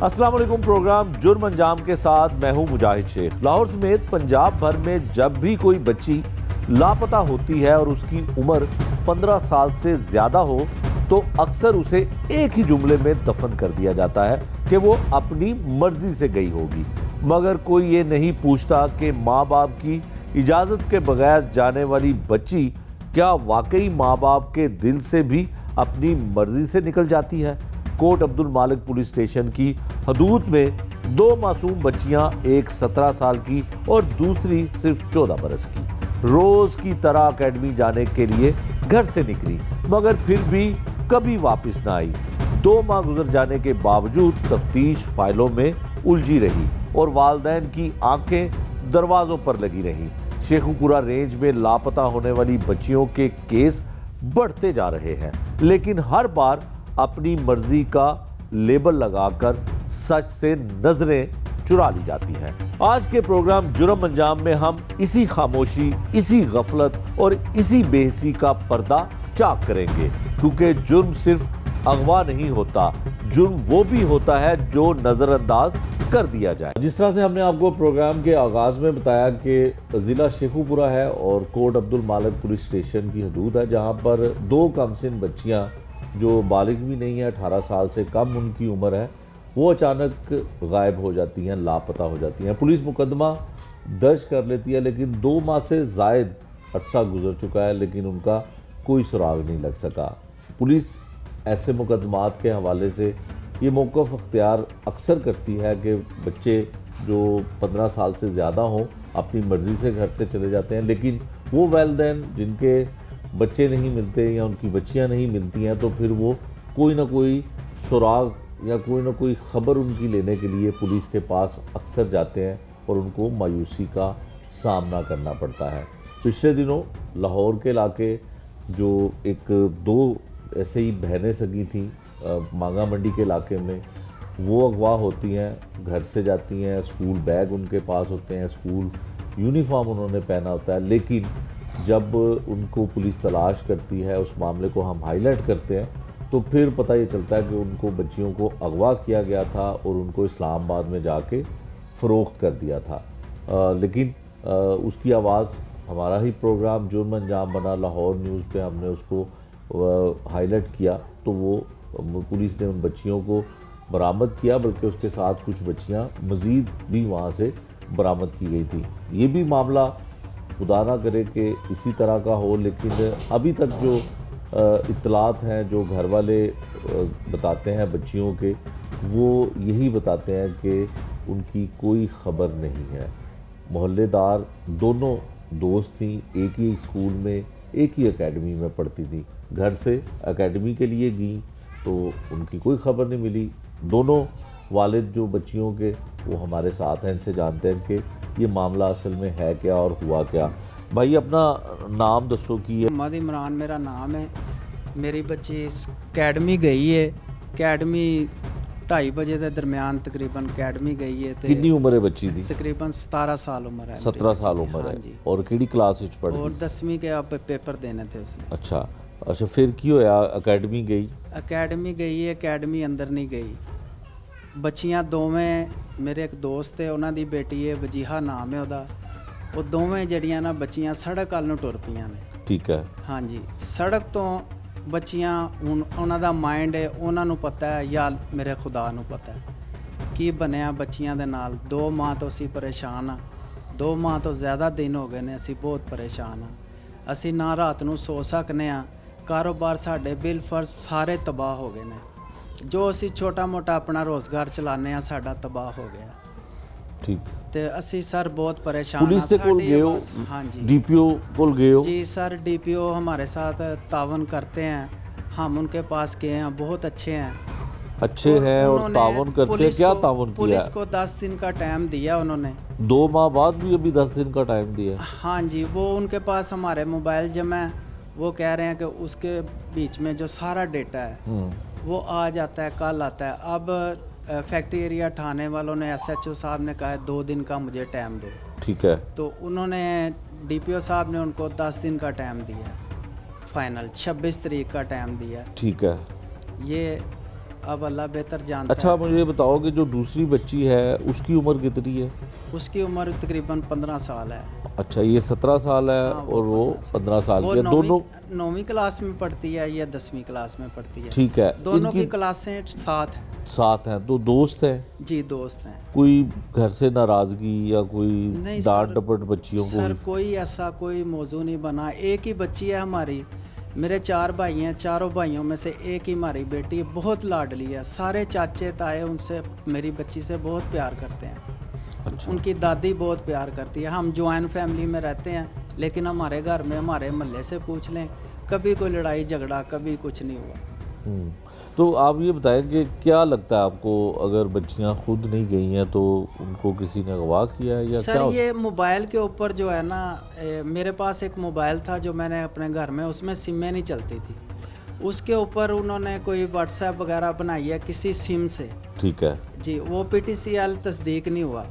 अस्सलाम वालेकुम। प्रोग्राम जुर्म अंजाम के साथ मैं हूं मुजाहिद शेख। लाहौर समेत पंजाब भर में जब भी कोई बच्ची लापता होती है और उसकी उम्र 15 साल से ज्यादा हो तो अक्सर उसे एक ही जुमले में दफन कर दिया जाता है कि वो अपनी मर्जी से गई होगी, मगर कोई ये नहीं पूछता कि माँ बाप की इजाजत के बगैर जाने वाली बच्ची क्या वाकई माँ बाप के दिल से भी अपनी मर्जी से निकल जाती है। कोट अब्दुल मालिक पुलिस स्टेशन की हदूद में दो मासूम बच्चियां, एक 17 साल की और दूसरी सिर्फ 14 बरस की, रोज की तरह एकेडमी जाने के लिए घर से निकली, मगर फिर भी कभी वापस ना आई। 2 माह गुजर जाने के बावजूद तफ्तीश फाइलों में उलझी रही और वालिदैन की आंखें दरवाजों पर लगी रहीं। शेखुपुरा रेंज में लापता होने वाली बच्चियों के केस बढ़ते जा रहे हैं, लेकिन हर बार अपनी मर्जी का लेबल लगाकर सच से नजरें चुरा ली जाती हैं। आज के प्रोग्राम जुर्म अंजाम में हम इसी खामोशी, इसी गफलत और इसी बेहसी का पर्दा चाक करेंगे, क्योंकि जुर्म सिर्फ अगवा नहीं होता, जुर्म वो भी होता है जो नजरअंदाज कर दिया जाए। जिस तरह से हमने आपको प्रोग्राम के आगाज में बताया कि जिला शेखुपुरा है और कोट अब्दुल मालिक पुलिस स्टेशन की हदूद है, जहां पर 2 कमसिन बच्चियां जो बालिग भी नहीं है, 18 साल से कम उनकी उम्र है, वो अचानक गायब हो जाती हैं, लापता हो जाती हैं। पुलिस मुकदमा दर्ज कर लेती है, लेकिन 2 माह से ज़ायद अरसा गुजर चुका है, लेकिन उनका कोई सुराग नहीं लग सका। पुलिस ऐसे मुकदमात के हवाले से ये मौक़िफ़ अख्तियार अक्सर करती है कि बच्चे जो 15 साल से ज़्यादा हों अपनी मर्ज़ी से घर से चले जाते हैं, लेकिन वो वालिदैन जिनके बच्चे नहीं मिलते या उनकी बच्चियां नहीं मिलती हैं, तो फिर वो कोई ना कोई सुराग या कोई ना कोई ख़बर उनकी लेने के लिए पुलिस के पास अक्सर जाते हैं और उनको मायूसी का सामना करना पड़ता है। पिछले दिनों लाहौर के इलाके जो 1-2 ऐसे ही बहनें सगी थी मांगा मंडी के इलाके में, वो अगवा होती हैं, घर से जाती हैं, स्कूल बैग उनके पास होते हैं, स्कूल यूनिफॉर्म उन्होंने पहना होता है, लेकिन जब उनको पुलिस तलाश करती है, उस मामले को हम हाईलाइट करते हैं, तो फिर पता ये चलता है कि उनको बच्चियों को अगवा किया गया था और उनको इस्लामाबाद में जाके फ़रोख्त कर दिया था। लेकिन उसकी आवाज़ हमारा ही प्रोग्राम जुर्म अंजाम बना, लाहौर न्यूज़ पे हमने उसको हाईलाइट किया, तो वो पुलिस ने उन बच्चियों को बरामद किया, बल्कि उसके साथ कुछ बच्चियाँ मज़ीद भी वहाँ से बरामद की गई थी। ये भी मामला खुदा ना करे कि इसी तरह का हो, लेकिन अभी तक जो इत्तलात हैं, जो घर वाले बताते हैं बच्चियों के, वो यही बताते हैं कि उनकी कोई ख़बर नहीं है। मोहल्लेदार दोनों दोस्त थीं, एक ही स्कूल में, एक ही एकेडमी में पढ़ती थी, घर से एकेडमी के लिए गई तो उनकी कोई ख़बर नहीं मिली। दोनों वालिद जो बच्चियों के, वो हमारे साथ हैं, इनसे जानते हैं कि ये मामला असल में है क्या और हुआ क्या। भाई अपना नाम दसो की है? मोहम्मद इमरान मेरा नाम है। मेरी बच्ची अकेडमी गई है, अकेडमी 2:30 बजे के दरमियान तकरीबन अकेडमी गई है। कितनी उम्र है बच्ची दी? तकरीबन 17 साल उम्र है। 17 साल उम्र है। जी। और किहड़ी क्लास विच पढ़दी? और 10वीं के आप पेपर देने थे उसने। अच्छा अच्छा, फिर की होया? अकेडमी गई? अकेडमी गई है, अकेडमी अंदर नहीं गई। बच्चियां दोवें, मेरे एक दोस्त है, ਉਹਨਾਂ ਦੀ बेटी है, वजीहा नाम है ਉਹਦਾ, ਉਹ ਦੋਵੇਂ ਜਿਹੜੀਆਂ ਨਾ ਬੱਚੀਆਂ ਸੜਕ ਵੱਲ ਨੂੰ ਟੁਰ ਪਈਆਂ ਨੇ। ठीक है। ਹਾਂਜੀ, ਸੜਕ ਤੋਂ ਬੱਚੀਆਂ, ਹੁਣ ਉਹਨਾਂ ਦਾ ਮਾਈਂਡ ਹੈ, ਉਹਨਾਂ ਨੂੰ ਪਤਾ ਹੈ ਜਾਂ ਮੇਰੇ ਖੁਦਾ ਨੂੰ ਪਤਾ ਹੈ ਕੀ ਬਣਿਆ ਬੱਚੀਆਂ ਦੇ ਨਾਲ। 2 ਮਾਹ ਤੋਂ ਅਸੀਂ ਪਰੇਸ਼ਾਨ ਆ, 2 ਮਾਹ ਤੋਂ ਜ਼ਿਆਦਾ ਦਿਨ ਹੋ ਗਏ ਨੇ, ਅਸੀਂ ਬਹੁਤ ਪਰੇਸ਼ਾਨ ਆ। ਅਸੀਂ ਨਾ ਰਾਤ ਨੂੰ ਸੋ ਸਕਨੇ ਆ, ਕਾਰੋਬਾਰ ਸਾਡੇ ਬਿਲਫਰਜ਼ ਸਾਰੇ ਤਬਾਹ ਹੋ ਗਏ ਨੇ। ਜੋ ਅਸੀਂ ਛੋਟਾ ਮੋਟਾ ਆਪਣਾ ਰੋਜ਼ਗਾਰ ਚਲਾਉਂਦੇ ਆ, ਸਾਡਾ ਤਬਾਹ ਹੋ ਗਿਆ। ठीक। ਤੇ ਅਸੀਂ ਸਰ बहुत परेशान। पुलिस से कोल गए हो? हाँ जी। डीपीओ कोल गए हो? जी सर, डीपीओ हमारे साथ तावन करते हैं, हम उनके पास गए हैं, बहुत अच्छे हैं। अच्छे हैं और तावन करते हैं। क्या तावन किया? पुलिस को 10 दिन का टाइम दिया उन्होंने। 2 माह बाद भी अभी 10 दिन का टाइम दिया? हाँ जी, वो उनके पास हमारे मोबाइल जमा है, वो कह रहे हैं कि उसके बीच में जो सारा डेटा है वो आज आता है, कल आता है। अब फैक्ट्री एरिया थाने वालों ने, SHO साहब ने कहा है 2 दिन का मुझे टाइम दो। ठीक है। तो उन्होंने, DPO साहब ने उनको 10 दिन का टाइम दिया, फाइनल 26 तारीख का टाइम दिया। ठीक है। ये अब अल्लाह बेहतर जानता अच्छा, है। मुझे ये बताओ कि जो दूसरी बच्ची है उसकी उम्र कितनी है? उसकी उम्र तकरीबन 15 साल है। अच्छा, ये 17 साल है हाँ, और वो 15 साल वो की है, दोनों। 9वीं क्लास में पढ़ती है या 10वीं क्लास में पढ़ती है। ठीक है, दोनों की इनकी क्लासें साथ हैं। साथ हैं तो दोस्त हैं? जी दोस्त हैं। कोई घर से नाराजगी या कोई नहीं डांट सर, डपट बच्चियों सर को? कोई ऐसा कोई मौजू नहीं बना। एक ही बच्ची है हमारी। मेरे 4 भाई हैं, चारों भाइयों में से एक ही हमारी बेटी है, बहुत लाडली है। सारे चाचे ताए उनसे, मेरी बच्ची से बहुत प्यार करते हैं। अच्छा, उनकी दादी बहुत प्यार करती है। हम ज्वाइंट फैमिली में रहते हैं, लेकिन हमारे घर में, हमारे मोहल्ले से पूछ लें, कभी कोई लड़ाई झगड़ा कभी कुछ नहीं हुआ। तो आप ये बताएं कि क्या लगता है आपको, अगर बच्चियां खुद नहीं गई हैं तो उनको किसी ने अगवा किया है या सर क्या? ये मोबाइल के ऊपर जो है ना, मेरे पास एक मोबाइल था जो मैंने अपने घर में, उसमें सिमें नहीं चलती थी। उसके ऊपर उन्होंने कोई व्हाट्सएप वगैरह बनाई है किसी सिम से। ठीक है। जी, वो PTCL तस्दीक नहीं हुआ।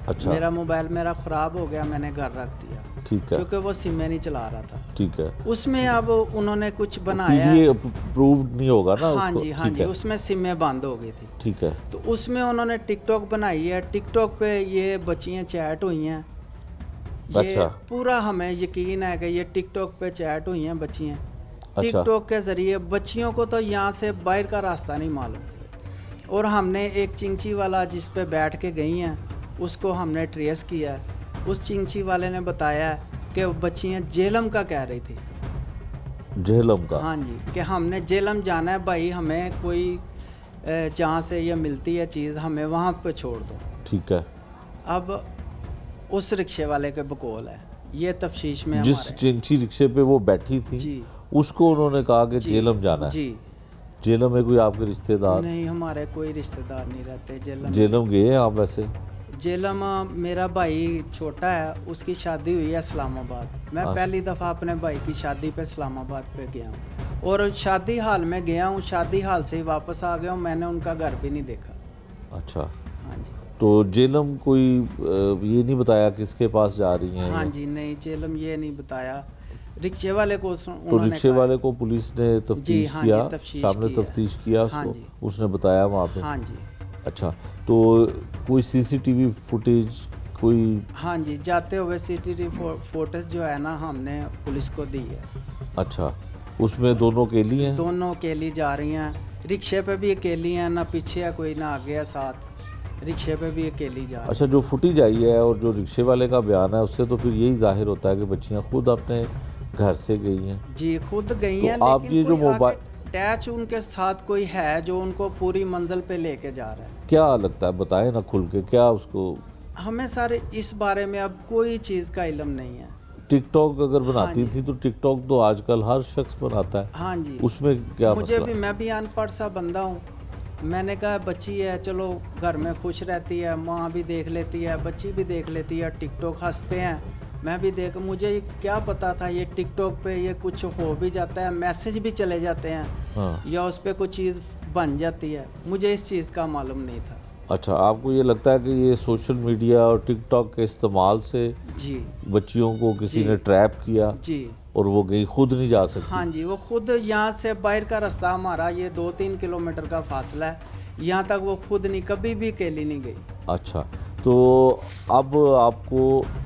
अच्छा, मेरा मोबाइल मेरा ख़राब हो गया, मैंने घर रख दिया ठीक है, क्योंकि वो सिमें नहीं चला रहा था। ठीक है। उसमें अब उन्होंने कुछ बनाया। ये अप्रूव्ड नहीं होगा ना हाँ उसको? जी, हाँ ठीक जी, है, उसमें सिमें बंद हो गई थी। ठीक है। तो उसमें उन्होंने टिकटॉक बनाई है। टिकटॉक पे ये बच्चियाँ चैट हुई हैं। ये अच्छा। पूरा हमें यकीन है कि ये टिकटॉक पे चैट हुई हैं बच्चियाँ। अच्छा। टिकटॉक के ज़रिए बच्चियों को तो यहाँ से बाहर का रास्ता नहीं मालूम। और हमने एक चिंची वाला जिस पे बैठ के गई हैं, उसको हमने ट्रेस किया है। उस चिंची वाले ने बताया कि बच्चियाँ जेलम का कह रही थी। झेलम का? हाँ जी, कि हमने जेलम जाना है भाई, हमें कोई जहाँ से ये मिलती है चीज़ हमें वहाँ पे छोड़ दो। ठीक है। अब उस रिक्शे वाले के बकौल है, ये तफ्तीश में जिस हमारे। चिंची रिक्शे पे वो बैठी थी जी उसको उन्होंने कहा कि जी, झेलम जाना है? जी झेलम में कोई आपके रिश्तेदार? नहीं, हमारे कोई रिश्तेदार नहीं रहते जेलम। झेलम गए हैं आप वैसे? जेलम मेरा भाई छोटा है, उसकी शादी हुई है इस्लामाबाद। मैं अच्छा। पहली दफ़ा अपने भाई की शादी पे इस्लामाबाद पे गया हूँ और शादी हाल में गया हूँ, शादी हाल से ही वापस आ गया हूँ। मैंने उनका घर भी नहीं देखा। अच्छा, हाँ जी, तो झेलम कोई ये नहीं बताया किसके पास जा रही हैं? हाँ जी, नहीं जेलम ये नहीं बताया। रिक्शे वाले को तो उन्होंने रिक्शे कहा। वाले को पुलिस ने तफ्तीश हाँ जी, किया, तफ्तीश सामने की है। तफ्तीश किया उसको? हाँ जी। उसने बताया वहाँ पे? हाँ जी, अच्छा, तो कोई CCTV फुटेज कोई? हाँ जी, जाते हुए CCTV फोटोज जो है ना हमने पुलिस को दी है। अच्छा, उसमें दोनों अकेली हैं? दोनों अकेली जा रही हैं। रिक्शे पे भी अकेली हैं, ना पीछे है कोई ना आगे है साथ। रिक्शे पे भी अकेली जा रही अच्छा, जो फुटेज आई है और जो रिक्शे वाले का बयान है उससे तो फिर यही जाहिर होता है कि बच्चियां खुद अपने घर से गई हैं। जी, खुद गई तो हैं, आप लेकिन ये जो कोई मोबाइल, अटैच उनके साथ कोई है जो उनको पूरी मंजिल पे लेके जा रहा है। क्या लगता है, बताएं ना खुल के, क्या उसको? हमें सर इस बारे में अब कोई चीज़ का इल्म नहीं है। टिकटॉक अगर बनाती हाँ जी। थी तो टिकटॉक तो आजकल हर शख्स बनाता है, हाँ जी, उसमें क्या मुझे मसला? भी, मैं भी अनपढ़ सा बंदा हूँ। मैंने कहा बच्ची है, चलो घर में खुश रहती है, माँ भी देख लेती है, बच्ची भी देख लेती है, टिकटॉक हंसते हैं, मैं भी देख। मुझे क्या पता था ये टिकटॉक पे ये कुछ हो भी जाता है, मैसेज भी चले जाते हैं हाँ। या उस पर कोई चीज़ बन जाती है। मुझे इस चीज़ का मालूम नहीं था। अच्छा, आपको ये लगता है कि ये सोशल मीडिया और टिकटॉक के इस्तेमाल से जी बच्चियों को किसी जी। ने ट्रैप किया जी, और वो गई, खुद नहीं जा सकती? हाँ जी, वो खुद यहाँ से बाहर का रास्ता हमारा ये 2-3 किलोमीटर का फासला है, यहाँ तक वो खुद नहीं, कभी भी अकेली नहीं गई। अच्छा, तो अब आपको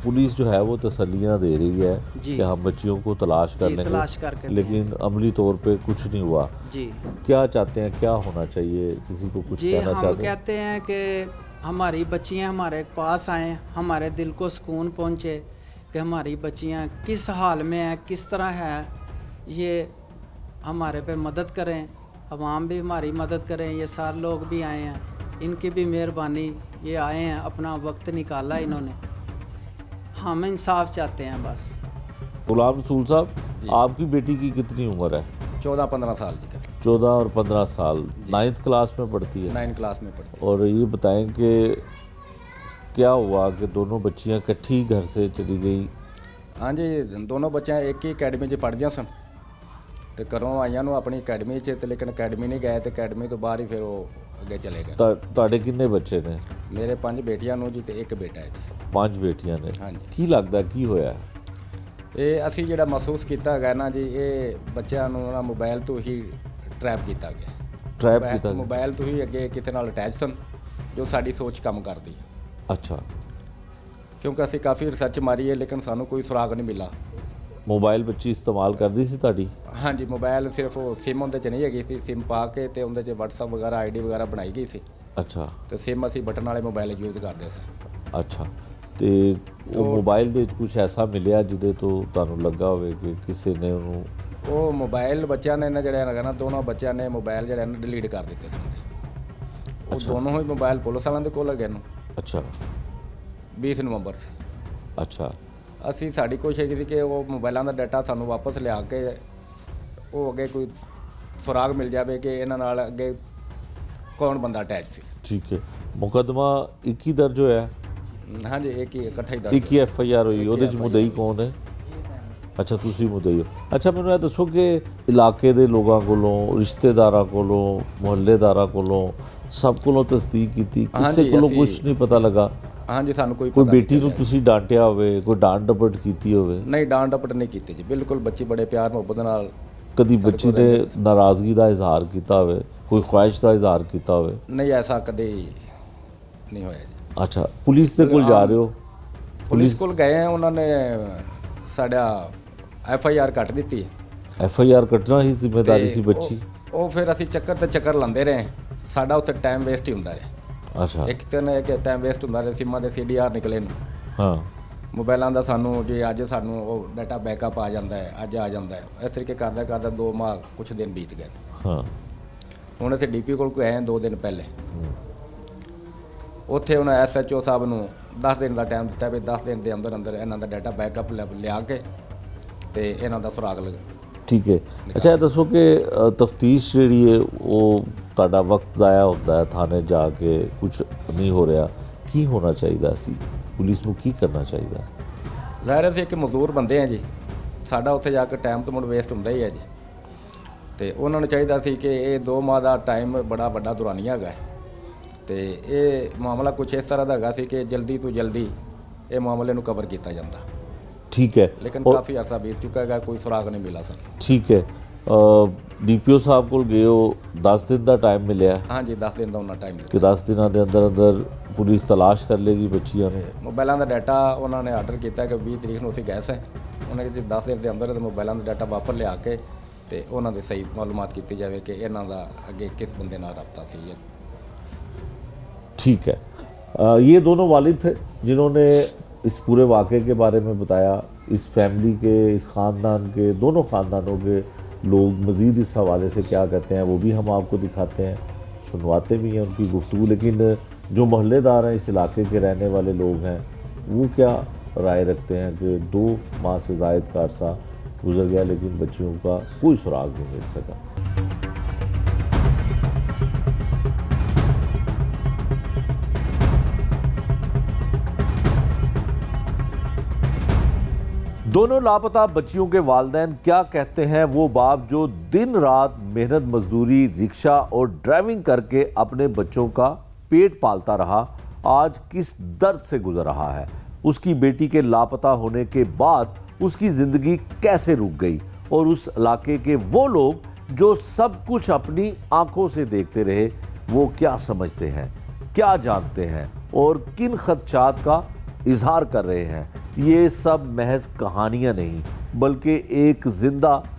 पुलिस जो है वो तसल्लियाँ दे रही है जी। कि हम बच्चियों को तलाश कर जी, लेंगे, तलाश करके लेकिन अमली तौर पे कुछ नहीं हुआ। जी क्या चाहते हैं, क्या होना चाहिए, किसी को कुछ जी, कहना हम चाहते हैं? कहते हैं कि हमारी बच्चियाँ हमारे पास आएँ, हमारे दिल को सुकून पहुँचे कि हमारी बच्चियाँ किस हाल में हैं, किस तरह है, ये हमारे पे मदद करें, अवाम भी हमारी मदद करें। ये सारे लोग भी आए हैं, इनकी भी मेहरबानी, ये आए हैं, अपना वक्त निकाला इन्होंने। हम इंसाफ चाहते हैं बस। गुलाम रसूल साहब, आपकी बेटी की कितनी उम्र है? 14-15 साल की का, 14 और 15 साल, 9th क्लास में पढ़ती है। 9 क्लास में पढ़ती और ये बताएं कि क्या हुआ कि दोनों बच्चियां इकट्ठी घर से चली गई? हाँ जी, दोनों बच्चियां एक ही अकैडमी 'ਚ ਪੜ੍ਹਦੀਆਂ ਸਨ ਤੇ ਘਰੋਂ ਆਈਆਂ ਨੂੰ ਆਪਣੀ ਅਕੈਡਮੀ 'ਚ, ਤੇ ਲੇਕਿਨ ਅਕੈਡਮੀ ਨਹੀਂ ਗਏ ਤੇ ਅਕੈਡਮੀ ਤੋਂ ਬਾਹਰ ਹੀ ਫਿਰ ਉਹ ਅੱਗੇ ਚਲੇ ਗਏ। ਤੁਹਾਡੇ ਕਿੰਨੇ ਬੱਚੇ ਨੇ? ਮੇਰੇ 5 ਬੇਟੀਆਂ ਨੂੰ ਜੀ ਤੇ ਇੱਕ ਬੇਟਾ ਹੈ ਜੀ। 5 ਬੇਟੀਆਂ ਨੇ। ਹਾਂਜੀ। ਕੀ ਲੱਗਦਾ ਕੀ ਹੋਇਆ? ਇਹ ਅਸੀਂ ਜਿਹੜਾ ਮਹਿਸੂਸ ਕੀਤਾ ਹੈਗਾ ਨਾ ਜੀ, ਇਹ ਬੱਚਿਆਂ ਨੂੰ ਨਾ ਮੋਬਾਈਲ ਤੋਂ ਹੀ ਟਰੈਪ ਕੀਤਾ ਗਿਆ। ਟਰੈਪ ਕੀਤਾ ਗਿਆ। ਮੋਬਾਈਲ ਤੁਸੀਂ ਅੱਗੇ ਕਿਸੇ ਨਾਲ ਅਟੈਚ ਸਨ ਜੋ ਸਾਡੀ ਸੋਚ ਕੰਮ ਕਰਦੀ ਹੈ, ਅੱਛਾ, ਕਿਉਂਕਿ ਅਸੀਂ ਕਾਫੀ ਰਿਸਰਚ ਮਾਰੀ ਹੈ ਲੇਕਿਨ ਸਾਨੂੰ ਕੋਈ ਸੁਰਾਗ ਨਹੀਂ ਮਿਲਾ। ਮੋਬਾਈਲ ਬੱਚੀ ਇਸਤੇਮਾਲ ਕਰਦੀ ਸੀ ਤੁਹਾਡੀ? ਹਾਂਜੀ, ਮੋਬਾਈਲ ਸਿਰਫ ਉਹ ਸਿਮ ਉਹਦੇ 'ਚ ਨਹੀਂ ਹੈਗੀ ਸੀ, ਸਿਮ ਪਾ ਕੇ ਤੇ ਉਹਦੇ 'ਚ WhatsApp ਵਗੈਰਾ ਆਈਡੀ ਵਗੈਰਾ ਬਣਾਈ ਗਈ ਸੀ ਅੱਛਾ ਤੇ ਸਿਮ ਅਸੀਂ ਬਟਨ ਵਾਲੇ ਮੋਬਾਈਲ ਯੂਜ਼ ਕਰਦੇ ਸੀ। ਅੱਛਾ, ਤੇ ਉਹ ਮੋਬਾਈਲ ਦੇ ਵਿੱਚ ਕੁਝ ਐਸਾ ਮਿਲਿਆ ਜਿਹਦੇ ਤੋਂ ਤੁਹਾਨੂੰ ਲੱਗਾ ਹੋਵੇ ਕਿ ਕਿਸੇ ਨੇ ਉਹਨੂੰ? ਉਹ ਮੋਬਾਈਲ ਬੱਚਿਆਂ ਨੇ ਨਾ ਜਿਹੜਾ ਹੈਗਾ ਨਾ, ਦੋਨੋਂ ਬੱਚਿਆਂ ਨੇ ਮੋਬਾਈਲ ਜਿਹੜੇ ਨੇ ਡਿਲੀਟ ਕਰ ਦਿੱਤੇ ਸਨ। ਉਹ ਅੱਛਾ। ਦੋਨੋਂ ਹੀ ਮੋਬਾਈਲ ਪੁਲਿਸ ਵਾਲਿਆਂ ਦੇ ਕੋਲ ਹੈਗੇ ਨੂੰ। ਅੱਛਾ 20 ਨਵੰਬਰ ਸੇ ਅੱਛਾ ਅਸੀਂ ਸਾਡੀ ਕੋਸ਼ਿਸ਼ ਸੀ ਕਿ ਉਹ ਮੋਬਾਈਲਾਂ ਦਾ ਡਾਟਾ ਸਾਨੂੰ ਵਾਪਸ ਲਿਆ ਕੇ ਉਹ ਅੱਗੇ ਕੋਈ ਸੁਰਾਗ ਮਿਲ ਜਾਵੇ ਕਿ ਇਹਨਾਂ ਨਾਲ ਅੱਗੇ ਕੌਣ ਬੰਦਾ ਅਟੈਚ ਸੀ। ਠੀਕ ਹੈ, ਮੁਕੱਦਮਾ 21 ਦਰਜ ਹੋਇਆ? ਹਾਂਜੀ, ਇੱਕ ਹੀ ਇਕੱਠਾ ਹੀ ਦਰਜ 21 FIR ਹੋਈ, ਉਹਦੇ ਚ FIR ਮੁਦਈ ਕੌਣ ਹੈ? ਅੱਛਾ, ਤੁਸੀਂ ਮੁਦਈ ਹੋ। ਅੱਛਾ, ਮੈਨੂੰ ਇਹ ਦੱਸੋ ਕਿ ਇਲਾਕੇ ਦੇ ਲੋਕਾਂ ਕੋਲੋਂ, ਰਿਸ਼ਤੇਦਾਰਾਂ ਕੋਲੋਂ, ਮੁਹੱਲੇਦਾਰਾਂ ਕੋਲੋਂ, ਸਭ ਕੋਲੋਂ ਤਸਦੀਕ ਕੀਤੀ, ਕਿਸੇ ਹਾਂਜੀ, ਕੋਲੋਂ ਅਸੀਂ- ਕੁਝ ਨਹੀਂ ਪਤਾ ਲੱਗਾ? ਹਾਂਜੀ, ਸਾਨੂੰ ਕੋਈ ਕੋਈ ਪਤਾ ਨਹੀਂ ਬੇਟੀ ਨੂੰ ਚੱਲਿਆ। ਤੁਸੀਂ ਡਾਂਟਿਆ ਹੋਵੇ, ਕੋਈ ਡਾਂਟ ਡਪਟ ਕੀਤੀ ਹੋਵੇ? ਨਹੀਂ, ਡਾਂਟ ਡਪਟ ਨਹੀਂ ਕੀਤੀ ਜੀ, ਬਿਲਕੁਲ ਬੱਚੀ ਬੜੇ ਪਿਆਰ ਮੁਹੱਬਤ ਨਾਲ। ਕਦੀ ਬੱਚੀ ਨੇ ਨਾਰਾਜ਼ਗੀ ਦਾ ਇਜ਼ਹਾਰ ਕੀਤਾ ਹੋਵੇ, ਕੋਈ ਖੁਆਇਸ਼ ਦਾ ਇਜ਼ਹਾਰ ਕੀਤਾ ਹੋਵੇ? ਨਹੀਂ, ਐਸਾ ਕਦੇ ਨਹੀਂ ਹੋਇਆ ਜੀ। ਅੱਛਾ, ਪੁਲਿਸ ਦੇ ਕੋਲ ਜਾ ਰਹੇ ਹੋ? ਪੁਲਿਸ ਕੋਲ ਗਏ ਆ, ਉਹਨਾਂ ਨੇ ਸਾਡਾ FIR ਕੱਟ ਦਿੱਤੀ FIR ਕੱਟਣਾ ਹੀ ਜ਼ਿੰਮੇਵਾਰੀ ਤੇ ਸੀ ਬੱਚੀ? ਉਹ ਫਿਰ ਅਸੀਂ ਚੱਕਰ ਤੇ ਚੱਕਰ ਲਾਉਂਦੇ ਰਹੇ, ਸਾਡਾ ਉੱਥੇ ਟਾਈਮ ਵੇਸਟ ਹੀ ਹੁੰਦਾ ਰਿਹਾ। ਅੱਛਾ, ਇੱਕ ਟਾਈਮ ਵੇਸਟ ਹੁੰਦਾ ਰਿਹਾ, ਸਿਮਾਂ ਦੇ CDR ਨਿਕਲੇ ਨੂੰ, ਹਾਂ, ਮੋਬਾਈਲਾਂ ਦਾ ਸਾਨੂੰ ਜੇ ਅੱਜ ਸਾਨੂੰ ਉਹ ਡਾਟਾ ਬੈਕਅਪ ਆ ਜਾਂਦਾ ਹੈ, ਅੱਜ ਆ ਜਾਂਦਾ ਹੈ, ਇਸ ਤਰੀਕੇ ਕਰਦਾ ਕਰਦਾ 2 ਮਾਹ ਕੁਛ ਦਿਨ ਬੀਤ ਗਏ। ਹਾਂ, ਹੁਣ ਅਸੀਂ DP ਕੋਲ ਗਏ ਹਾਂ 2 ਦਿਨ ਪਹਿਲੇ, ਉੱਥੇ ਉਹਨਾਂ SHO ਸਾਹਿਬ ਨੂੰ 10 ਦਿਨ ਦਾ ਟਾਈਮ ਦਿੱਤਾ ਵੀ 10 ਦਿਨ ਦੇ ਅੰਦਰ ਅੰਦਰ ਇਹਨਾਂ ਦਾ ਡਾਟਾ ਬੈਕਅਪ ਲਿਆ ਕੇ ਤੇ ਇਹਨਾਂ ਦਾ ਸੁਰਾਗ ਲਗਾ। ਠੀਕ ਹੈ। ਅੱਛਾ, ਇਹ ਦੱਸੋ ਕਿ ਤਫਤੀਸ਼ ਜਿਹੜੀ ਹੈ ਉਹ ਤੁਹਾਡਾ ਵਕਤ ਜ਼ਾਇਆ ਹੁੰਦਾ ਹੈ, ਥਾਣੇ ਜਾ ਕੇ ਕੁਝ ਨਹੀਂ ਹੋ ਰਿਹਾ, ਕੀ ਹੋਣਾ ਚਾਹੀਦਾ ਸੀ? ਪੁਲਿਸ ਨੂੰ ਕੀ ਕਰਨਾ ਚਾਹੀਦਾ? ਜ਼ਾਹਿਰ ਅਸੀਂ ਇੱਕ ਮਜ਼ਦੂਰ ਬੰਦੇ ਆ ਜੀ, ਸਾਡਾ ਉੱਥੇ ਜਾ ਕੇ ਟਾਈਮ ਤਾਂ ਮੁੜ ਵੇਸਟ ਹੁੰਦਾ ਹੀ ਹੈ ਜੀ, ਤੇ ਉਹਨਾਂ ਨੂੰ ਚਾਹੀਦਾ ਸੀ ਕਿ ਇਹ 2 ਮਾਹ ਦਾ ਟਾਈਮ ਬੜਾ ਵੱਡਾ ਦੁਰਾਨੀਆ ਹੈਗਾ ਤੇ ਇਹ ਮਾਮਲਾ ਕੁਝ ਇਸ ਤਰ੍ਹਾਂ ਦਾ ਹੈਗਾ ਸੀ ਕਿ ਜਲਦੀ ਤੋਂ ਜਲਦੀ ਇਹ ਮਾਮਲੇ ਨੂੰ ਕਵਰ ਕੀਤਾ ਜਾਂਦਾ, ਠੀਕ ਹੈ, ਲੇਕਿਨ ਔਰ- ਕਾਫੀ ਅਰਸਾ ਬੀਤ ਚੁੱਕਾ ਹੈਗਾ, ਕੋਈ ਸੁਰਾਗ ਨਹੀਂ ਮਿਲਾ ਸਰ। ਠੀਕ ਹੈ, DPO ਸਾਹਿਬ ਕੋਲ ਗਏ ਹੋ, 10 ਦਿਨ ਦਾ ਟਾਈਮ ਮਿਲਿਆ ਹਾਂਜੀ, 10 ਦਿਨ ਦਾ ਉਹਨਾਂ ਟਾਈਮ ਕਿ ਦਿੱਤਾ। 10 ਦਿਨਾਂ ਦੇ ਅੰਦਰ ਅੰਦਰ ਪੁਲਿਸ ਤਲਾਸ਼ ਕਰ ਲੇਗੀ ਬੱਚੀਆਂ ਨੂੰ? ਮੋਬਾਈਲਾਂ ਦਾ ਡਾਟਾ ਉਹਨਾਂ ਨੇ ਆਰਡਰ ਕੀਤਾ ਕਿ 20 ਤਰੀਕ ਨੂੰ ਅਸੀਂ ਗਏ ਸੀ, ਉਹਨਾਂ ਨੇ 10 ਦਿਨ ਦੇ ਅੰਦਰ ਮੋਬਾਈਲਾਂ ਦਾ ਡਾਟਾ ਵਾਪਰ ਲਿਆ ਕੇ ਤੇ ਉਹਨਾਂ ਦੇ ਸਹੀ ਮਾਲੂਮਾਤ ਕੀਤੀ ਜਾਵੇ ਕਿ ਇਹਨਾਂ ਦਾ ਅੱਗੇ ਕਿਸ ਬੰਦੇ ਨਾਲ रब्ता थी। ठीक है, ये दोनों वालिद थे जिन्होंने इस पूरे वाक़े के बारे में बताया। इस फैमिली के, इस ख़ानदान के, दोनों ख़ानदानों के लोग मज़ीद इस हवाले से क्या कहते हैं वो भी हम आपको दिखाते हैं, सुनवाते भी हैं उनकी गुफ्तगू। लेकिन जो मोहल्लेदार हैं, इस इलाके के रहने वाले लोग हैं, वो क्या राय रखते हैं कि 2 माह से ज़ायद का अरसा गुजर गया लेकिन बच्चियों का कोई सुराग नहीं मिल सका। दोनों लापता बच्चियों के वालिदैन क्या कहते हैं, वो बाप जो दिन रात मेहनत मजदूरी, रिक्शा और ड्राइविंग करके अपने बच्चों का पेट पालता रहा, आज किस दर्द से गुजर रहा है। उसकी बेटी के लापता होने के बाद उसकी ज़िंदगी कैसे रुक गई, और उस इलाके के वो लोग जो सब कुछ अपनी आंखों से देखते रहे, वो क्या समझते हैं, क्या जानते हैं और किन खदशात का इजहार कर रहे हैं। ये सब महज कहानियां नहीं बल्कि एक जिंदा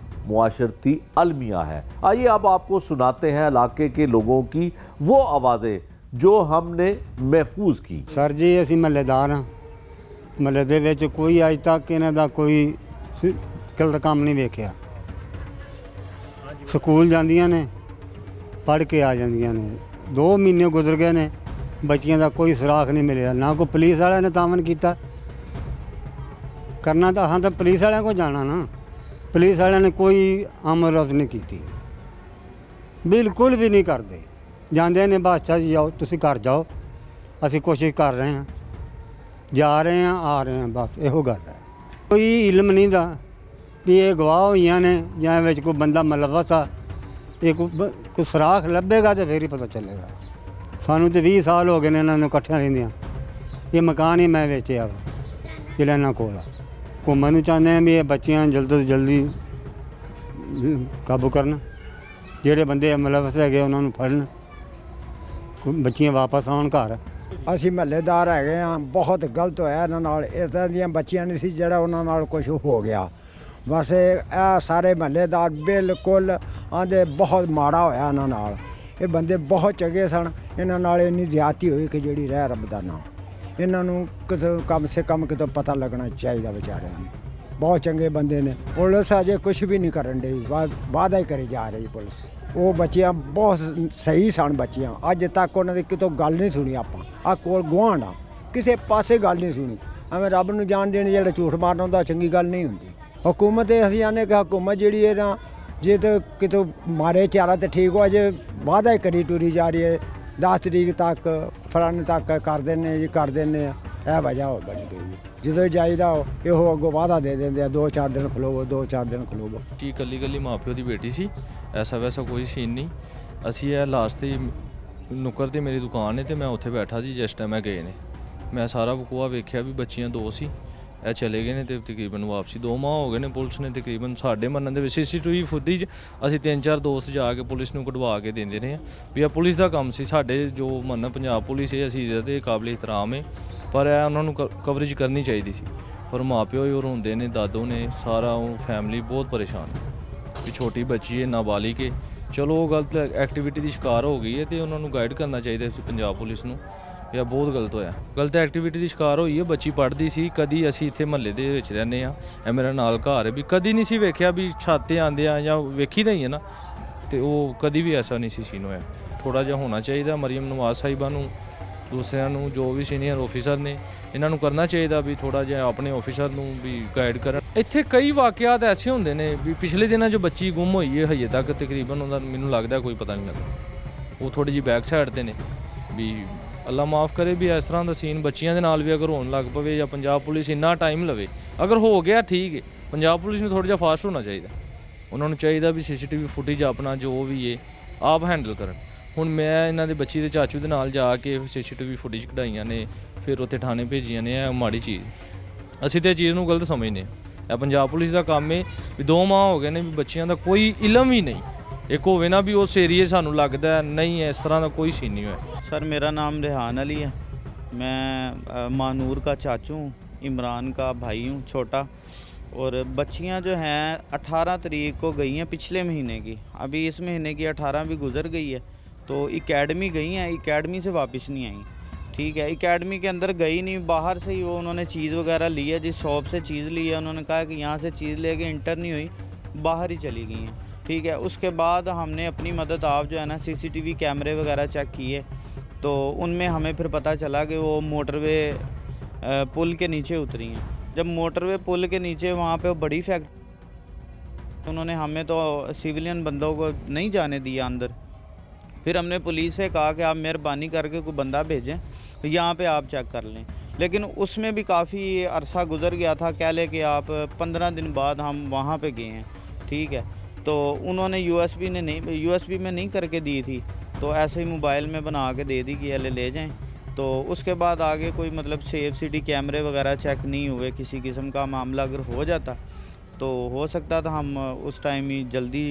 मुआशरती अलमिया है। आइए अब आपको सुनाते हैं इलाके के लोगों की वो आवाज़ें जो हमने महफूज की। सर जी ਅਸੀਂ ਮਹੱਲੇਦਾਰ ਹਾਂ, ਮਹੱਲੇ ਦੇ ਵਿੱਚ ਕੋਈ ਅੱਜ ਤੱਕ ਇਹਨਾਂ ਦਾ ਕੋਈ ਗਲਤ ਕੰਮ ਨਹੀਂ ਵੇਖਿਆ। ਸਕੂਲ ਜਾਂਦੀਆਂ ਨੇ, ਪੜ੍ਹ ਕੇ ਆ ਜਾਂਦੀਆਂ ਨੇ। 2 ਮਹੀਨੇ ਗੁਜ਼ਰ ਗਏ ਨੇ, ਬੱਚੀਆਂ ਦਾ ਕੋਈ ਸੁਰਾਖ ਨਹੀਂ ਮਿਲਿਆ, ਨਾ ਕੋਈ ਪੁਲਿਸ ਵਾਲਿਆਂ ਨੇ ਤਾਮਨ ਕੀਤਾ। ਕਰਨਾ ਤਾਂ ਹਾਂ ਤਾਂ ਪੁਲਿਸ ਵਾਲਿਆਂ ਕੋਲ ਜਾਣਾ ਨਾ, ਪੁਲਿਸ ਵਾਲਿਆਂ ਨੇ ਕੋਈ ਆਮਦ ਨਹੀਂ ਕੀਤੀ, ਬਿਲਕੁਲ ਵੀ ਨਹੀਂ ਕਰਦੇ। ਜਾਂਦੇ ਨੇ ਬਾਦਸ਼ਾਹ ਜੀ ਜਾਓ, ਤੁਸੀਂ ਘਰ ਜਾਓ, ਅਸੀਂ ਕੋਸ਼ਿਸ਼ ਕਰ ਰਹੇ ਹਾਂ, ਜਾ ਰਹੇ ਹਾਂ, ਆ ਰਹੇ ਹਾਂ, ਬਸ ਇਹੋ ਗੱਲ ਹੈ। ਕੋਈ ਇਲਮ ਨਹੀਂ ਦਾ ਵੀ ਇਹ ਗਵਾਹ ਹੋਈਆਂ ਨੇ ਜਾਂ ਵਿੱਚ ਕੋਈ ਬੰਦਾ ਮਲਵਸ ਆ, ਇਹ ਕੋਈ ਸੁਰਾਖ ਲੱਭੇਗਾ ਤਾਂ ਫੇਰ ਹੀ ਪਤਾ ਚੱਲੇਗਾ। ਸਾਨੂੰ ਤੇ 20 ਸਾਲ ਹੋ ਗਏ ਨੇ ਇਹਨਾਂ ਨੂੰ ਇਕੱਠਿਆਂ ਰਹਿੰਦਿਆਂ। ਇਹ ਮਕਾਨ ਹੀ ਮੈਂ ਵੇਚਿਆ ਵਾ ਜਿਹੜਾ ਇਹਨਾਂ ਕੋਲ ਆ। ਘੁੰਮਣ ਨੂੰ ਚਾਹੁੰਦੇ ਹਾਂ ਵੀ ਇਹ ਬੱਚੀਆਂ ਜਲਦ ਤੋਂ ਜਲਦੀ ਕਾਬੂ ਕਰਨ। ਜਿਹੜੇ ਬੰਦੇ ਮੁਲਵਸ ਹੈਗੇ ਉਹਨਾਂ ਨੂੰ ਫੜਨ, ਬੱਚੀਆਂ ਵਾਪਸ ਆਉਣ ਘਰ। ਅਸੀਂ ਮਹੱਲੇਦਾਰ ਹੈਗੇ ਆ, ਬਹੁਤ ਗਲਤ ਹੋਇਆ ਇਹਨਾਂ ਨਾਲ। ਇੱਦਾਂ ਦੀਆਂ ਬੱਚੀਆਂ ਨਹੀਂ ਸੀ ਜਿਹੜਾ ਉਹਨਾਂ ਨਾਲ ਕੁਝ ਹੋ ਗਿਆ। ਬਸ ਇਹ ਸਾਰੇ ਮਹੱਲੇਦਾਰ ਬਿਲਕੁਲ ਆਂਦੇ ਬਹੁਤ ਮਾੜਾ ਹੋਇਆ ਇਹਨਾਂ ਨਾਲ। ਇਹ ਬੰਦੇ ਬਹੁਤ ਚੰਗੇ ਸਨ, ਇਹਨਾਂ ਨਾਲ ਇੰਨੀ ਜ਼ਿਆਦਤੀ ਹੋਈ ਕਿ ਜਿਹੜੀ ਰਹਿ ਰੱਬ ਦਾ ਨਾਮ। ਇਹਨਾਂ ਨੂੰ ਕਿਸੇ ਕਮ ਸੇ ਕਮ ਕਿਤੋਂ ਪਤਾ ਲੱਗਣਾ ਚਾਹੀਦਾ ਵਿਚਾਰਿਆਂ ਨੂੰ। ਬਹੁਤ ਚੰਗੇ ਬੰਦੇ ਨੇ। ਪੁਲਿਸ ਅਜੇ ਕੁਝ ਵੀ ਨਹੀਂ ਕਰਨ ਡਈ, ਵਾਅਦਾ ਹੀ ਕਰੀ ਜਾ ਰਹੀ ਪੁਲਿਸ। ਉਹ ਬੱਚੀਆਂ ਬਹੁਤ ਸਹੀ ਸਨ ਬੱਚੀਆਂ, ਅੱਜ ਤੱਕ ਉਹਨਾਂ ਦੀ ਕਿਤੋਂ ਗੱਲ ਨਹੀਂ ਸੁਣੀ ਆਪਾਂ। ਆ ਕੋਲ ਗੁਆਂਢ ਆ, ਕਿਸੇ ਪਾਸੇ ਗੱਲ ਨਹੀਂ ਸੁਣੀ। ਐਵੇਂ ਰੱਬ ਨੂੰ ਜਾਣ ਦੇਣ, ਜਿਹੜਾ ਝੂਠ ਮਾਰਨਾ ਹੁੰਦਾ ਚੰਗੀ ਗੱਲ ਨਹੀਂ ਹੁੰਦੀ। ਹੁਕੂਮਤ ਦੇ ਅਸੀਂ ਆਨੇ ਕਿ ਹੁਕੂਮਤ ਜਿਹੜੀ ਹੈ ਨਾ, ਜੇ ਤਾਂ ਕਿਤੋਂ ਮਾਰੇ ਚਾਰਾ ਤਾਂ ਠੀਕ ਹੋ, ਅਜੇ ਵਾਅਦਾ ਹੀ ਕਰੀ ਟੁਰੀ ਜਾ ਰਹੀ ਹੈ। 10 ਤਰੀਕ ਤੱਕ ਫਲਾਣੇ ਤੱਕ ਕਰ ਦਿੰਦੇ ਜੀ, ਕਰ ਦਿੰਦੇ ਆ। ਇਹ ਵਜ੍ਹਾ ਹੋ ਬਣੀ ਗਈ। ਜਦੋਂ ਜਾਈਦਾ ਇਹੋ ਅੱਗੋਂ ਵਾਅਦਾ ਦੇ ਦਿੰਦੇ ਆ, 2-4 ਦਿਨ ਖਲੋਵੋ, 2-4 ਦਿਨ ਖਲੋਵੋ। ਕਿ ਇਕੱਲੀ ਮਾਪਿਓ ਦੀ ਬੇਟੀ ਸੀ, ਐਸਾ ਵੈਸਾ ਕੋਈ ਸੀਨ ਨਹੀਂ। ਅਸੀਂ ਇਹ ਲਾਸਟ ਤੇ ਨੁੱਕਰ ਤੇ ਮੇਰੀ ਦੁਕਾਨ ਹੈ ਤੇ ਮੈਂ ਉੱਥੇ ਬੈਠਾ ਸੀ ਜਿਸ ਟਾਈਮ ਇਹ ਗਏ ਨੇ। ਮੈਂ ਸਾਰਾ ਵਕੂਆ ਵੇਖਿਆ ਵੀ ਬੱਚੀਆਂ 2 ਸੀ, ਇਹ ਚਲੇ ਗਏ ਨੇ ਤੇ ਤਕਰੀਬਨ ਵਾਪਸੀ 2 ਮਾਹ ਹੋ ਗਏ ਨੇ। ਪੁਲਿਸ ਨੇ ਤਕਰੀਬਨ ਸਾਡੇ ਮੰਨਣ ਦੇ ਵਿੱਚ CCTV ਫੁਟੇਜ ਅਸੀਂ 3-4 ਦੋਸਤ ਜਾ ਕੇ ਪੁਲਿਸ ਨੂੰ ਕਢਵਾ ਕੇ ਦਿੰਦੇ ਰਹੇ ਹਾਂ ਵੀ ਇਹ ਪੁਲਿਸ ਦਾ ਕੰਮ ਸੀ। ਸਾਡੇ ਜੋ ਮੰਨ ਪੰਜਾਬ ਪੁਲਿਸ ਹੈ, ਅਸੀਂ ਇੱਜ਼ਤ ਦੇ ਕਾਬਿਲ ਇhtਰਾਮ ਹੈ, ਪਰ ਇਹ ਉਹਨਾਂ ਨੂੰ ਕਵਰੇਜ ਕਰਨੀ ਚਾਹੀਦੀ ਸੀ। ਪਰ ਮਾਪਿਓ ਹੀ ਰੋਂਦੇ ਨੇ, ਦਾਦੋ ਨੇ, ਸਾਰਾ ਉਹ ਫੈਮਿਲੀ ਬਹੁਤ ਪਰੇਸ਼ਾਨ ਹੈ ਵੀ ਛੋਟੀ ਬੱਚੀ ਹੈ, ਨਾਬਾਲਿਗ ਹੈ। ਚਲੋ ਉਹ ਗਲਤ ਐਕਟੀਵਿਟੀ ਦੀ ਸ਼ਿਕਾਰ ਹੋ ਗਈ ਹੈ ਤੇ ਉਹਨਾਂ ਨੂੰ ਗਾਈਡ ਕਰਨਾ ਚਾਹੀਦਾ ਸੀ ਪੰਜਾਬ ਪੁਲਿਸ ਨੂੰ। ਇਹ ਬਹੁਤ ਗਲਤ ਹੋਇਆ, ਗਲਤ ਐਕਟੀਵਿਟੀ ਦੀ ਸ਼ਿਕਾਰ ਹੋਈ ਹੈ। ਬੱਚੀ ਪੜ੍ਹਦੀ ਸੀ। ਕਦੀ ਅਸੀਂ ਇੱਥੇ ਮਹੱਲੇ ਦੇ ਵਿੱਚ ਰਹਿੰਦੇ ਹਾਂ, ਇਹ ਮੇਰਾ ਨਾਲ ਘਰ ਹੈ, ਵੀ ਕਦੀ ਨਹੀਂ ਸੀ ਵੇਖਿਆ ਵੀ ਛੱਤ 'ਤੇ ਆਉਂਦੇ ਆ ਜਾਂ ਵੇਖੀ ਦਾ ਹੀ ਹੈ ਨਾ, ਤੇ ਉਹ ਕਦੀ ਵੀ ਐਸਾ ਨਹੀਂ ਸੀ ਸੀਨ ਹੋਇਆ। ਥੋੜ੍ਹਾ ਜਿਹਾ ਹੋਣਾ ਚਾਹੀਦਾ ਮਰੀਮ ਨਵਾਜ਼ ਸਾਹਿਬਾਂ ਨੂੰ, ਦੂਸਰਿਆਂ ਨੂੰ, ਜੋ ਵੀ ਸੀਨੀਅਰ ਆਫੀਸਰ ਨੇ, ਇਹਨਾਂ ਨੂੰ ਕਰਨਾ ਚਾਹੀਦਾ ਵੀ ਥੋੜ੍ਹਾ ਜਿਹਾ ਆਪਣੇ ਆਫੀਸਰ ਨੂੰ ਵੀ ਗਾਈਡ ਕਰਨ। ਇੱਥੇ ਕਈ ਵਾਕਿਆਤ ਐਸੇ ਹੁੰਦੇ ਨੇ ਵੀ ਪਿਛਲੇ ਦਿਨਾਂ 'ਚ ਬੱਚੀ ਗੁੰਮ ਹੋਈ ਹੈ, ਹਜੇ ਤੱਕ ਤਕਰੀਬਨ ਉਹਦਾ ਮੈਨੂੰ ਲੱਗਦਾ ਕੋਈ ਪਤਾ ਨਹੀਂ ਲੱਗਾ। ਉਹ ਥੋੜ੍ਹੀ ਜਿਹੀ ਬੈਕ ਸਾਈਡ 'ਤੇ ਨੇ ਵੀ ਅੱਲਾ ਮਾਫ ਕਰੇ ਵੀ ਇਸ ਤਰ੍ਹਾਂ ਦਾ ਸੀਨ ਬੱਚੀਆਂ ਦੇ ਨਾਲ ਵੀ ਅਗਰ ਹੋਣ ਲੱਗ ਪਵੇ ਜਾਂ ਪੰਜਾਬ ਪੁਲਿਸ ਇੰਨਾ ਟਾਈਮ ਲਵੇ, ਅਗਰ ਹੋ ਗਿਆ ਠੀਕ ਹੈ, ਪੰਜਾਬ ਪੁਲਿਸ ਨੂੰ ਥੋੜ੍ਹਾ ਜਿਹਾ ਫਾਸਟ ਹੋਣਾ ਚਾਹੀਦਾ। ਉਹਨਾਂ ਨੂੰ ਚਾਹੀਦਾ ਵੀ CCTV ਫੁਟੇਜ ਆਪਣਾ ਜੋ ਵੀ ਹੈ ਆਪ ਹੈਂਡਲ ਕਰਨ। ਹੁਣ ਮੈਂ ਇਹਨਾਂ ਦੇ ਬੱਚੀ ਦੇ ਚਾਚੂ ਦੇ ਨਾਲ ਜਾ ਕੇ CCTV ਫੁਟੇਜ ਕਢਾਈਆਂ ਨੇ, ਫਿਰ ਉੱਥੇ ਥਾਣੇ ਭੇਜੀਆਂ ਨੇ। ਇਹ ਮਾੜੀ ਚੀਜ਼, ਅਸੀਂ ਤਾਂ ਇਹ ਚੀਜ਼ ਨੂੰ ਗਲਤ ਸਮਝਦੇ। ਇਹ ਪੰਜਾਬ ਪੁਲਿਸ ਦਾ ਕੰਮ ਹੈ ਵੀ 2 ਮਾਹ ਹੋ ਗਏ ਨੇ ਵੀ ਬੱਚਿਆਂ ਦਾ ਕੋਈ ਇਲਮ ਹੀ ਨਹੀਂ। ਇੱਕ ਹੋਵੇ ਨਾ ਵੀ ਉਸ ਏਰੀਏ ਸਾਨੂੰ ਲੱਗਦਾ ਨਹੀਂ ਇਸ ਤਰ੍ਹਾਂ ਦਾ ਕੋਈ ਸੀਨ नहीं है। सर मेरा नाम रेहान अली है, मैं मानूर का चाचू हूँ, इमरान का भाई हूँ छोटा। और बच्चियाँ जो हैं 18 तारीख को गई हैं पिछले महीने की, अभी इस महीने की 18 भी गुजर गई है। तो एकेडमी गई हैं, एकेडमी से वापस नहीं आई। ठीक है, एकेडमी के अंदर गई नहीं, बाहर से ही वो उन्होंने चीज़ वगैरह ली है, जिस शॉप से चीज़ ली है उन्होंने कहा कि यहाँ से चीज़ लेके इंटर नहीं हुई, बाहर ही चली गई हैं। ठीक है, उसके बाद हमने अपनी मदद आप जो है ना CCTV कैमरे वगैरह चेक किए, तो उनमें हमें फिर पता चला कि वो मोटरवे पुल के नीचे उतरी हैं। जब मोटरवे पुल के नीचे वहाँ पे बड़ी फैक्ट्री, उन्होंने हमें तो सिविलियन बंदों को नहीं जाने दिया अंदर। फिर हमने पुलिस से कहा कि आप मेहरबानी करके कोई बंदा भेजें, यहाँ पे आप चेक कर लें। लेकिन उसमें भी काफ़ी अरसा गुजर गया था, कह ले कि आप 15 दिन बाद हम वहाँ पे गए हैं। ठीक है, तो उन्होंने USB में नहीं करके दी थी, तो ऐसे ही मोबाइल में बना के दे दी कि ले जाएं। तो उसके बाद आगे कोई मतलब सेफ सिटी कैमरे वगैरह चेक नहीं हुए। किसी किस्म का मामला अगर हो जाता तो हो सकता था हम उस टाइम ही जल्दी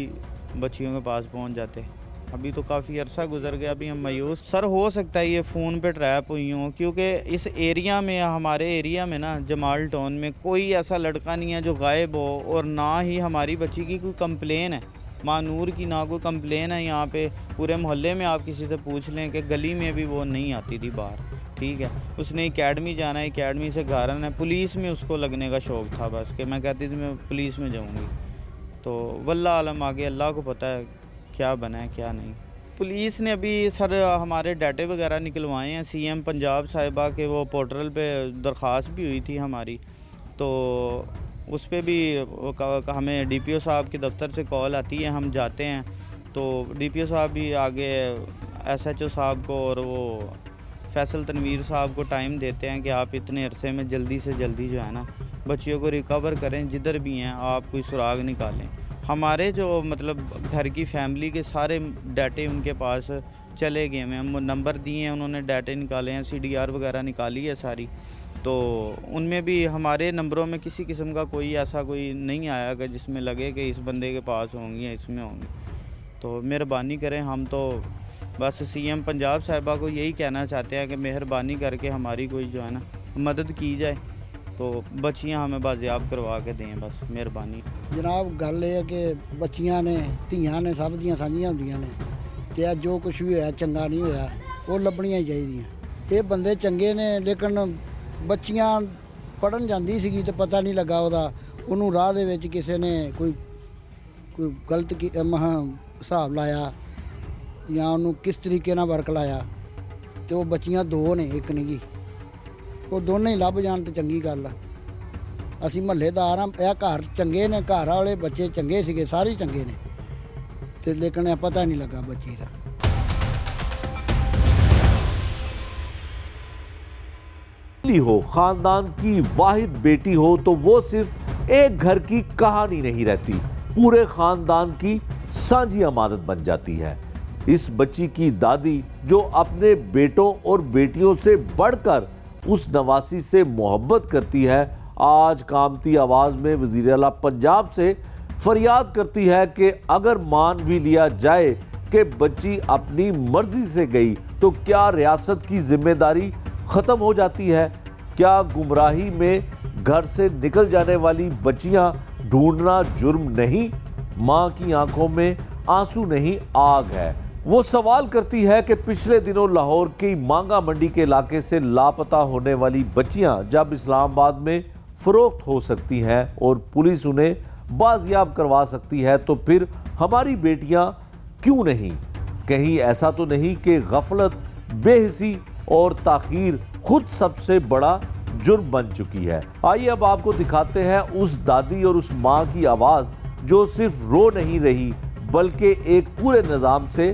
बच्चियों के पास पहुंच जाते। अभी तो काफ़ी अरसा गुजर गया, अभी हम मायूस। सर हो सकता है ये फ़ोन पे ट्रैप हुई हों, क्योंकि इस एरिया में, हमारे एरिया में ना जमाल टाउन में कोई ऐसा लड़का नहीं है जो गायब हो, और ना ही हमारी बच्ची की कोई कंप्लेन है। मानूर की ना कोई कंप्लेन है यहाँ पे। पूरे मोहल्ले में आप किसी से पूछ लें कि गली में भी वो नहीं आती थी बाहर। ठीक है, उसने एकेडमी जाना है, एकेडमी से घर आना है। पुलिस में उसको लगने का शौक़ था बस, कि मैं कहती थी मैं पुलिस में जाऊँगी। तो वल्लाह आलम आगे अल्लाह को पता है क्या बना है क्या नहीं। पुलिस ने अभी सर हमारे डाटे वगैरह निकलवाए हैं। CM पंजाब साहिबा के वो पोर्टल पे दरख्वास्त भी हुई थी हमारी, तो उस पर भी हमें DPO साहब के दफ्तर से कॉल आती है, हम जाते हैं तो DPO साहब भी आगे SHO साहब को और वो फैसल तनवीर साहब को टाइम देते हैं कि आप इतने अरसे में जल्दी से जल्दी जो है ना बच्चियों को रिकवर करें, जिधर भी हैं आप कोई सुराग निकालें। हमारे जो मतलब घर की फैमिली के सारे डाटे उनके पास चले गए हैं, हम नंबर दिए हैं, उन्होंने डाटे निकाले हैं, CDR वगैरह निकाली है सारी। तो उनमें भी हमारे नंबरों में किसी किस्म का कोई ऐसा कोई नहीं आया कि जिसमें लगे कि इस बंदे के पास होंगी या इसमें होंगी। तो मेहरबानी करें। हम तो बस सीएम पंजाब साहिबा को यही कहना चाहते हैं कि मेहरबानी करके हमारी कोई जो है ना मदद की जाए, तो बच्चियां हमें बाजियाब करवा के दें, बस मेहरबानी। जनाब गल ये है कि बच्चियां ने ਧੀਆਂ ने सब ਦੀਆਂ ਸਾਂਝੀਆਂ ਹੁੰਦੀਆਂ ਨੇ ਤੇ ਆ ਜੋ ਕੁਝ ਵੀ ਹੋਇਆ ਚੰਗਾ ਨਹੀਂ ਹੋਇਆ ਉਹ ਲੱਭਣੀਆਂ ਹੀ ਚਾਹੀਦੀਆਂ। ਇਹ ਬੰਦੇ ਚੰਗੇ ਨੇ ਲੇਕਿਨ ਬੱਚੀਆਂ ਪੜਨ ਜਾਂਦੀ ਸੀਗੀ ਤੇ ਪਤਾ ਨਹੀਂ ਲੱਗਾ ਉਹਨੂੰ ਰਾਹ ਦੇ ਵਿੱਚ ਕਿਸੇ ਨੇ ਕੋਈ ਗਲਤ ਹਿਸਾਬ ਲਾਇਆ ਜਾਂ ਉਹਨੂੰ ਕਿਸ ਤਰੀਕੇ ਨਾਲ ਵਰਕ ਲਾਇਆ ਤੇ ਉਹ ਬੱਚੀਆਂ ਦੋ ਨੇ, ਇੱਕ ਨਹੀਂ ਗੀ। ਉਹ ਦੋਨੇ ਹੀ ਲੱਭ ਜਾਣ ਤੇ ਚੰਗੀ ਗੱਲ ਆ। ਅਸੀਂ ਮਹੱਲੇਦਾਰ ਆ, ਇਹ ਘਰ ਚੰਗੇ ਨੇ, ਘਰ ਵਾਲੇ ਬੱਚੇ ਚੰਗੇ ਸੀਗੇ, ਸਾਰੇ ਚੰਗੇ ਨੇ ਤੇ ਲੇਕਿਨ ਇਹ ਪਤਾ ਨਹੀਂ ਲੱਗਾ ਬੱਚੀ ਦਾ। हो खानदान की वाहिद बेटी हो तो वो सिर्फ एक घर की कहानी नहीं रहती, पूरे खानदान की साझी अमानत बन जाती है। इस बच्ची की दादी जो अपने बेटों और बेटियों से बढ़कर उस नवासी से मोहब्बत करती है, आज कामती आवाज में वजीर आला पंजाब से फरियाद करती है कि अगर मान भी लिया जाए कि बच्ची अपनी मर्जी से गई तो क्या रियासत की जिम्मेदारी खत्म हो जाती है? क्या गुमराही में घर से निकल जाने वाली बच्चियां ढूंढना जुर्म नहीं? मां की आंखों में आंसू नहीं, आग है। वो सवाल करती है कि पिछले दिनों लाहौर की मांगा मंडी के इलाके से लापता होने वाली बच्चियां जब इस्लामाबाद में फरोख्त हो सकती हैं और पुलिस उन्हें बाजियाब करवा सकती है तो फिर हमारी बेटियां क्यों नहीं? कहीं ऐसा तो नहीं कि गफलत, बेहिसी और ताखीर खुद सबसे बड़ा जुर्म बन चुकी है? आइए अब आपको दिखाते हैं उस दादी और उस माँ की आवाज़ जो सिर्फ रो नहीं रही बल्कि एक पूरे निज़ाम से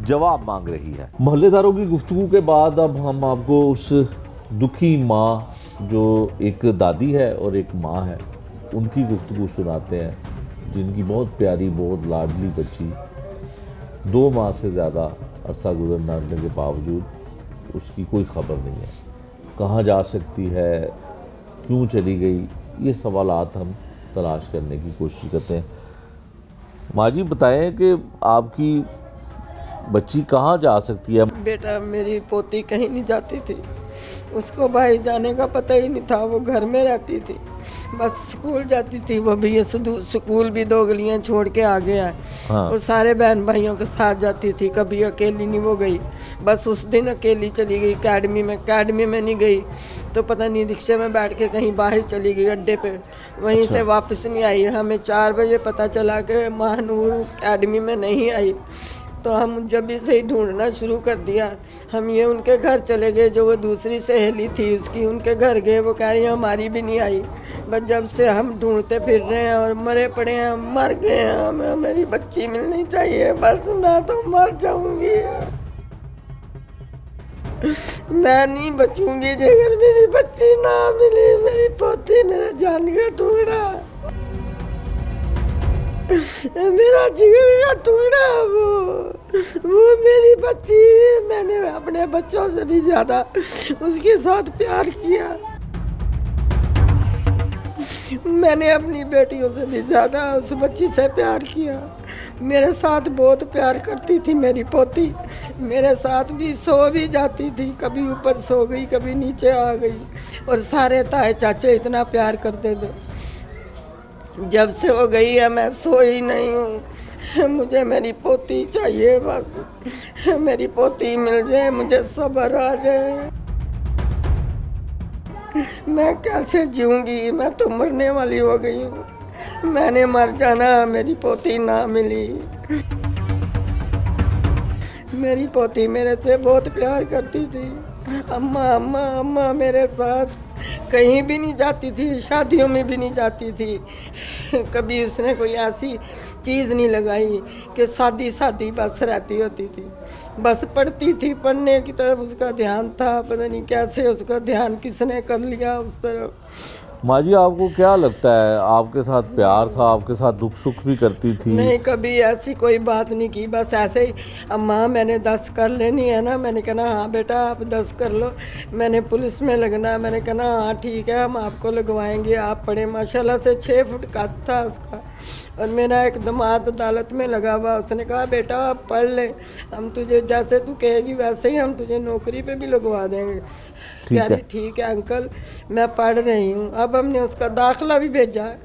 जवाब मांग रही है। मोहल्लेदारों की गुफ्तगू के बाद अब हम आपको उस दुखी माँ जो एक दादी है और एक माँ है उनकी गुफ्तगू सुनाते हैं, जिनकी बहुत प्यारी, बहुत लाडली बच्ची 2 माह से ज़्यादा अरसा गुजरने के बावजूद उसकी कोई खबर नहीं है। कहाँ जा सकती है, क्यों चली गई, ये सवालात हम तलाश करने की कोशिश करते हैं। माँ जी बताएं कि आपकी बच्ची कहाँ जा सकती है? बेटा मेरी पोती कहीं नहीं जाती थी, उसको बाहर जाने का पता ही नहीं था, वो घर में रहती थी, बस स्कूल जाती थी। वो भी ये स्कूल भी 2 गलियां छोड़ के आ गया है। हाँ। और सारे बहन भाइयों के साथ जाती थी, कभी अकेली नहीं वो गई, बस उस दिन अकेली चली गई अकेडमी में नहीं गई तो पता नहीं रिक्शे में बैठ के कहीं बाहर चली गई अड्डे पे, वहीं से वापस नहीं आई। हमें 4 बजे पता चला कि महानूर अकेडमी में नहीं आई, तो हम जब से ही ढूंढना शुरू कर दिया। हम ये उनके घर चले गए, जो वो दूसरी सहेली थी उसकी, उनके घर गए, वो कह रही है हमारी भी नहीं आई। बस जब से हम ढूंढते फिर रहे हैं और मरे पड़े हैं, मर गए हैं, हमें मेरी बच्ची मिलनी चाहिए, बस मैं तो मर जाऊंगी, मैं नहीं बचूंगी अगर मेरी बच्ची ना मिली। मेरी पोती मेरा जान का टुकड़ा, मेरा जिगर का टुकड़ा, वो मेरी बच्ची। मैंने अपने बच्चों से भी ज्यादा उसके साथ प्यार किया, मैंने अपनी बेटियों से भी ज्यादा उस बच्ची से प्यार किया। मेरे साथ बहुत प्यार करती थी मेरी पोती, मेरे साथ भी सो भी जाती थी, कभी ऊपर सो गई, कभी नीचे आ गई, और सारे ताए चाचे इतना प्यार करते थे। जब से वो गई है मैं सोई नहीं हूँ, मुझे मेरी पोती चाहिए, बस मेरी पोती मिल जाए, मुझे सब्र आ जाए। मैं कैसे जीऊँगी, मैं तो मरने वाली हो गई हूँ, मैंने मर जाना, मेरी पोती ना मिली। मेरी पोती मेरे से बहुत प्यार करती थी, अम्मा अम्मा अम्मा मेरे साथ कहीं भी नहीं जाती थी, शादियों में भी नहीं जाती थी, कभी उसने कोई ऐसी चीज़ नहीं लगाई कि शादी शादी बस रहती होती थी, बस पढ़ती थी, पढ़ने की तरफ उसका ध्यान था, पता नहीं कैसे उसका ध्यान किसने कर लिया उस तरफ। माँ जी आपको क्या लगता है, आपके साथ प्यार था, आपके साथ दुख सुख भी करती थी? नहीं, कभी ऐसी कोई बात नहीं की, बस ऐसे ही अम्मा मैंने 10 कर लेनी है ना, मैंने कहा हाँ बेटा आप 10 कर लो, मैंने पुलिस में लगना है, मैंने कहा हाँ ठीक है हम आपको लगवाएंगे, आप पढ़े। माशाल्लाह से 6 फुट कद था उसका, और मेरा एक दामाद अदालत में लगा हुआ, उसने कहा बेटा आप पढ़ ले, हम तुझे जैसे तू कहेगी वैसे ही हम तुझे नौकरी पे भी लगवा देंगे। ठीक है। कह रही ठीक है अंकल मैं पढ़ रही हूँ। अब हमने उसका दाखिला भी भेजा,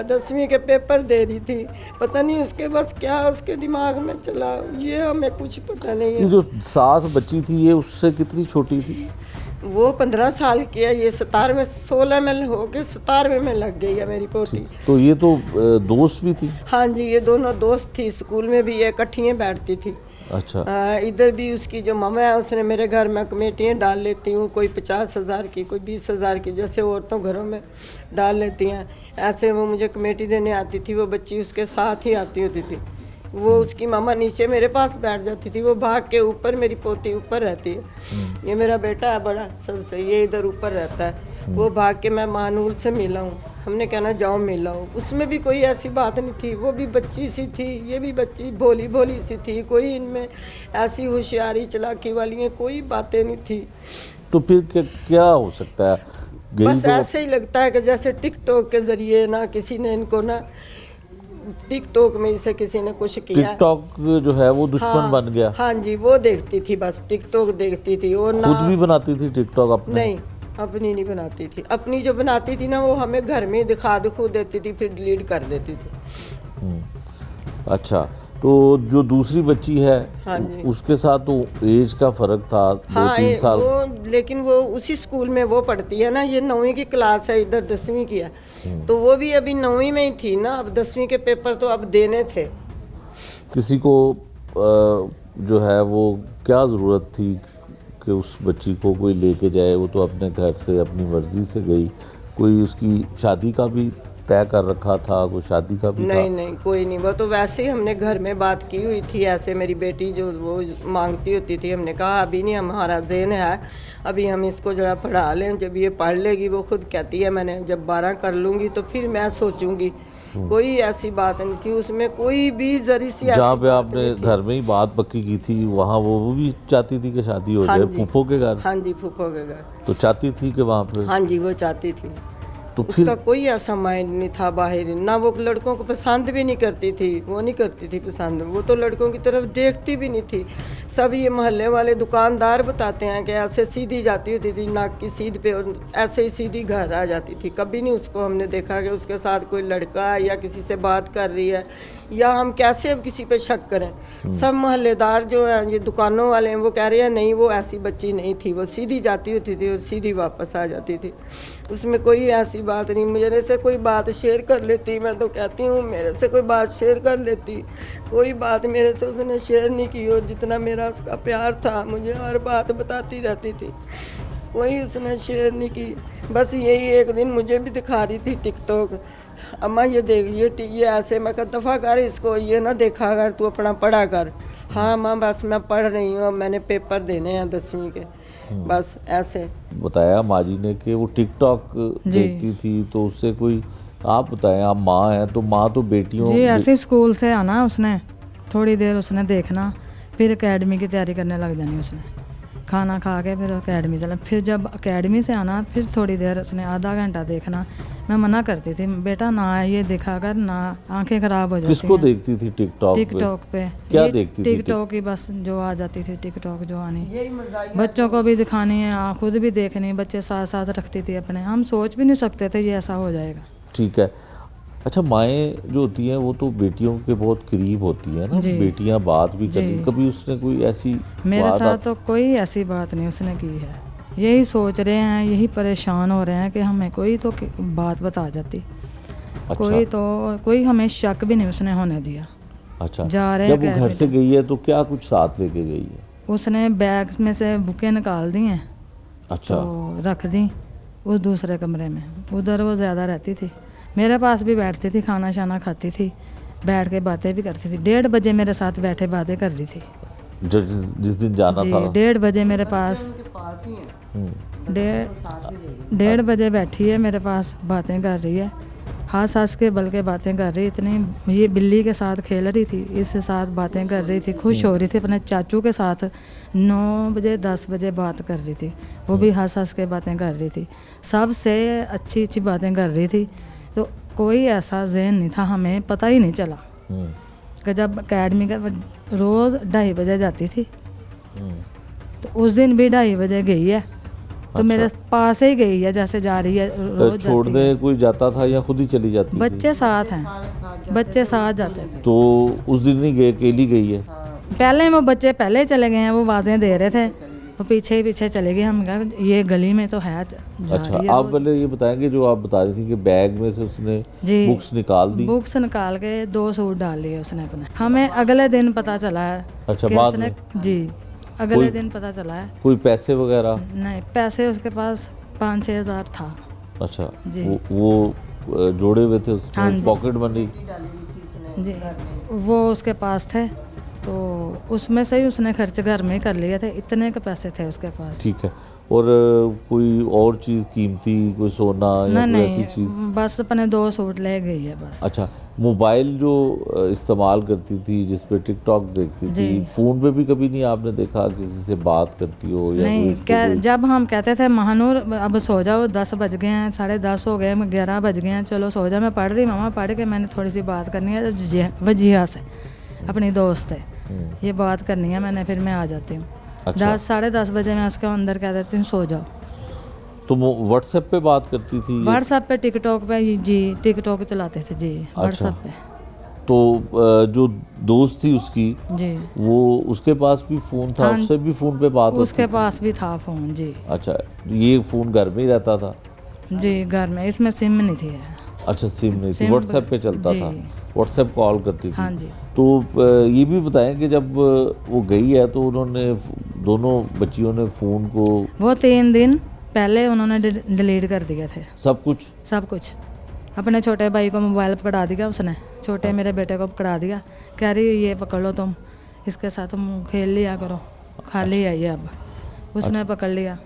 10वीं के पेपर दे रही थी, पता नहीं उसके बस क्या उसके दिमाग में चला, ये हमें कुछ पता नहीं ये है। जो साथ बच्ची थी ये उससे कितनी छोटी थी? वो 15 साल की है, ये 17 16 में हो के 17 में लग गई है मेरी पोती। तो ये तो दोस्त भी थी? हाँ जी, ये दोनों दोस्त थी, स्कूल में भी ये इकट्ठियाँ बैठती थी। अच्छा। इधर भी उसकी जो मामा है उसने मेरे घर में कमेटियाँ डाल लेती हूँ, कोई 50,000 की, कोई 20,000 की, जैसे औरतों घरों में डाल लेती हैं, ऐसे वो मुझे कमेटी देने आती थी। वो बच्ची उसके साथ ही आती होती थी। वो उसकी मामा नीचे मेरे पास बैठ जाती थी, वो भाग के ऊपर, मेरी पोती ऊपर रहती है। ये मेरा बेटा है बड़ा सबसे, ये इधर ऊपर रहता है। वो भाग के मैं महानूर से मिला हूँ, हमने कहना जाओ मिलाओ, उसमें भी कोई ऐसी बात नहीं थी। वो भी बच्ची सी थी, ये भी बच्ची भोली भोली सी थी, कोई इनमें ऐसी होशियारी चलाकी वाली है कोई बातें नहीं थी। तो फिर क्या हो सकता है? गई बस तो ऐसे ही लगता है कि जैसे टिकटॉक के जरिए ना किसी ने इनको ना, टिकटॉक में इसे किसी ने कुछ किया। टिकटॉक जो है वो दुश्मन बन गया। हाँ जी, वो देखती थी, बस टिकटॉक देखती थी। और ना खुद भी बनाती थी टिकटॉक अपने? नहीं, अपनी नहीं बनाती थी। अपनी जो बनाती थी ना वो हमें घर में दिखा देती थी, फिर डिलीट कर देती थी। अच्छा, तो जो दूसरी बच्ची है हाँ जी। उसके साथ तो एज का फर्क था, हाँ 2-3 साल। वो, लेकिन वो उसी स्कूल में वो पढ़ती है ना, ये 9वीं की क्लास है, इधर 10वीं की है। तो वो भी अभी 9वीं में ही थी ना, अब 10वीं के पेपर तो अब देने थे। किसी को जो है वो क्या ज़रूरत थी कि उस बच्ची को कोई लेके जाए? वो तो अपने घर से अपनी मर्जी से गई। कोई उसकी शादी का भी तय कर रखा था? कोई शादी का भी नहीं था? नहीं, कोई नहीं। वो तो वैसे ही हमने घर में बात की हुई थी, ऐसे मेरी बेटी जो वो मांगती होती थी, हमने कहा अभी नहीं, हमारा ज़हन है अभी हम इसको ज़रा पढ़ा लें, जब ये पढ़ लेगी, वो खुद कहती है मैंने जब 12 कर लूँगी तो फिर मैं सोचूंगी। कोई ऐसी बात नहीं थी उसमें, कोई भी जरी सी ऐसी जहाँ पे बात आपने नहीं थी। घर में ही बात पक्की की थी वहाँ वो भी चाहती थी कि शादी हो हाँ जाए? जी। फूफो के घर? हाँ जी, फूफो के घर। तो चाहती थी कि वहाँ पे? हाँ जी, वो चाहती थी। तो फिर उसका कोई ऐसा माइंड नहीं था बाहर, ना वो लड़कों को पसंद भी नहीं करती थी, वो नहीं करती थी पसंद, वो तो लड़कों की तरफ देखती भी नहीं थी। सब ये मोहल्ले वाले दुकानदार बताते हैं कि ऐसे सीधी जाती होती थी नाक की सीध पे, और ऐसे ही सीधी घर आ जाती थी। कभी नहीं उसको हमने देखा कि उसके साथ कोई लड़का है या किसी से बात कर रही है, या हम कैसे अब किसी पे शक करें। सब मोहल्लेदार जो हैं, ये दुकानों वाले हैं, वो कह रहे हैं नहीं वो ऐसी बच्ची नहीं थी, वो सीधी जाती होती थी और सीधी वापस आ जाती थी, उसमें कोई ऐसी बात नहीं। मेरे से कोई बात शेयर कर लेती, मैं तो कहती हूँ मेरे से कोई बात शेयर कर लेती, कोई बात मेरे से उसने शेयर नहीं की। और जितना मेरा उसका प्यार था, मुझे हर बात बताती रहती थी, कोई उसने शेयर नहीं की। बस यही एक दिन मुझे भी दिखा रही थी टिकटॉक, अम्मा ये देख ये ऐसे, मैं कहा दफ़ा कर इसको, ये ना देखा कर, तू अपना पढ़ा कर। हाँ माँ बस मैं पढ़ रही हूँ, मैंने पेपर देने हैं 10वीं के, बस ऐसे। बताया माँ जी ने कि वो टिकटॉक देखती थी, तो उससे कोई, आप बताएं, आप माँ हैं तो माँ तो बेटियों जी ऐसे स्कूल से आना उसने, थोड़ी देर उसने देखना, फिर एकेडमी की तैयारी करने लग जानी उसने, खाना खा के फिर एकेडमी चला। फिर जब एकेडमी से आना फिर थोड़ी देर उसने आधा घंटा देखना। मैं मना करती थी बेटा ना ये देखा कर, ना आंखें खराब हो जाती किसको हैं। देखती थी टिकटॉक टिकटॉक पे? क्या ये देखती थी? टिकटॉक ही बस जो आ जाती थी, टिकटॉक जो आनी, बच्चों को भी दिखानी है, खुद भी देखनी, बच्चे साथ साथ रखती थी अपने। हम सोच भी नहीं सकते थे ये ऐसा हो जाएगा। ठीक है। अच्छा, माएँ जो होती हैं वो तो बेटियों के बहुत करीब होती हैं ना, जी। बेटियां बात भी करती, जी। कभी उसने कोई ऐसी मेरे बात साथ तो कोई ऐसी बात नहीं उसने की है। यही सोच रहे हैं, यही परेशान हो रहे हैं कि हमें कोई तो बात बता जाती। अच्छा। कोई हमें शक भी नहीं उसने होने दिया। अच्छा, जा रहे जब हैं वो घर से गई है तो क्या कुछ साथ लेके गई है? उसने बैग में से बुकें निकाल दी हैं, अच्छा। तो रख दी उस दूसरे कमरे में, उधर वो ज़्यादा रहती थी, मेरे पास भी बैठती थी, खाना शाना खाती थी, बैठ के बातें भी करती थी। 1:30 बजे मेरे साथ बैठे बातें कर रही थी। जिस दिन जाना जी था 1:30 बजे मेरे पास, 1:30 बजे बैठी है मेरे पास, बातें कर रही है, हंस हंस के बल के बातें कर रही, इतनी ये बिल्ली के साथ खेल रही थी, इसके साथ बातें कर रही थी, खुश हो रही थी। अपने चाचू के साथ 9 बजे 10 बजे बात कर रही थी, वो भी हंस हंस के बातें कर रही थी, सबसे अच्छी अच्छी बातें कर रही थी। तो कोई ऐसा ज़हन नहीं था, हमें पता ही नहीं चला कि जब अकेडमी का रोज़ 2:30 बजे जाती थी, तो उस दिन भी 2:30 बजे गई है, तो मेरे पास ही गई है, जैसे जा रही है रोज छोड़ने कोई जाता था या खुद ही चली जाती थी? बच्चे साथ हैं, बच्चे साथ जाते थे। तो उस दिन नहीं गए, अकेली गई है? पहले वो बच्चे पहले चले गए हैं, वो आवाज़ें दे रहे थे, वो पीछे ही पीछे चले गए। हम कहा ये गली में तो है, जा अच्छा, रही है आप वो। पहले ये बताएंगे, जो आप बता रही थी कि बैग में से उसने जी, बुक्स निकाल दी? बुक्स निकाल के 2 सूट डाल लिए उसने अपने। हमें अगले दिन पता चला है। अच्छा, कि बाद उसने में? जी, अगले कोई- दिन पता चला है। कोई पैसे वगैरह? नहीं, पैसे उसके पास 5-6 हज़ार था। अच्छा, जी। वो जोड़े हुए थे हाँ उसमें, जी। Pocket money? जी, वो उसके पास थे, तो उसमें से ही उसने खर्च घर में कर लिए थे, इतने के पैसे थे उसके पास। ठीक है। और कोई और चीज़ कीमती, कोई सोना या नहीं कोई ऐसी नहीं, चीज़? बस अपने 2 सूट ले गई है बस। अच्छा, मोबाइल जो इस्तेमाल करती थी, जिस पे टिकटॉक देखती थी, जी। फ़ोन पे भी कभी नहीं आपने देखा किसी से बात करती हो या नहीं, कोई इस पे कोई- जब हम कहते थे महानूर अब सो जाओ, 10 बज गए हैं, 10:30 हो गए, 11 बज गए हैं, चलो सो जाओ, मैं पढ़ रही मामा, पढ़ के मैंने थोड़ी सी बात करनी है वजिया से, अपनी दोस्त है, ये बात करनी है मैंने, फिर मैं आ जाती हूँ। अच्छा। 10-10:30 बजे मैं उसके अंदर कह देती हूँ सो जाओ। तो व्हाट्सएप पे बात करती थी? व्हाट्सएप पे, टिकटॉक पे, जी टिकटॉक चलाते थे जी, व्हाट्सएप पे। तो जो दोस्त थी उसकी, जी, वो उसके पास भी फ़ोन था? हाँ, उससे भी फ़ोन पे बात होती उसके थी? पास भी था फ़ोन जी। अच्छा, ये फ़ोन घर में ही रहता था? जी, घर में, इसमें सिम नहीं थी। अच्छा, सिम नहीं थी, सिम- व्हाट्सएप पे चलता जी। था, व्हाट्सएप कॉल करती थी? हाँ जी। तो ये भी बताएं कि जब वो गई है तो उन्होंने दोनों बच्चियों ने फ़ोन को वो 3 दिन पहले उन्होंने डिलीट कर दिए थे सब कुछ? सब कुछ। अपने छोटे भाई को मोबाइल पकड़ा दिया उसने, छोटे मेरे बेटे को पकड़ा दिया, कह रही ये पकड़ लो तुम, इसके साथ तुम खेल लिया करो, खाली है ये अब। उसने पकड़ लिया।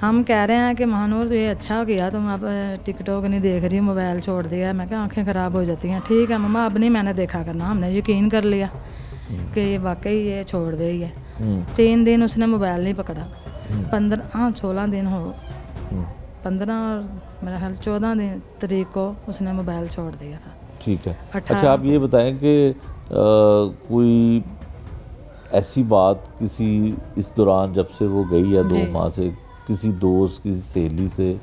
हम कह रहे हैं कि महानूर ये अच्छा किया तुम अब टिकटॉक नहीं देख रही, मोबाइल छोड़ दिया। मैं कहा आंखें ख़राब हो जाती हैं। ठीक है मम्मा, अब नहीं मैंने देखा करना, हमने यकीन कर लिया कि ये वाकई ये छोड़ दे रही है। 3 दिन उसने मोबाइल नहीं पकड़ा, 16 दिन हो, 15 और मेरा ख्याल 14 दिन तारीख को उसने मोबाइल छोड़ दिया था। ठीक है। 18 अच्छा, आप ये बताएं कि कोई ऐसी बात किसी इस दौरान जब से वो गई है 2 जी। माह से, किसी दोस्त, किसी सहेली से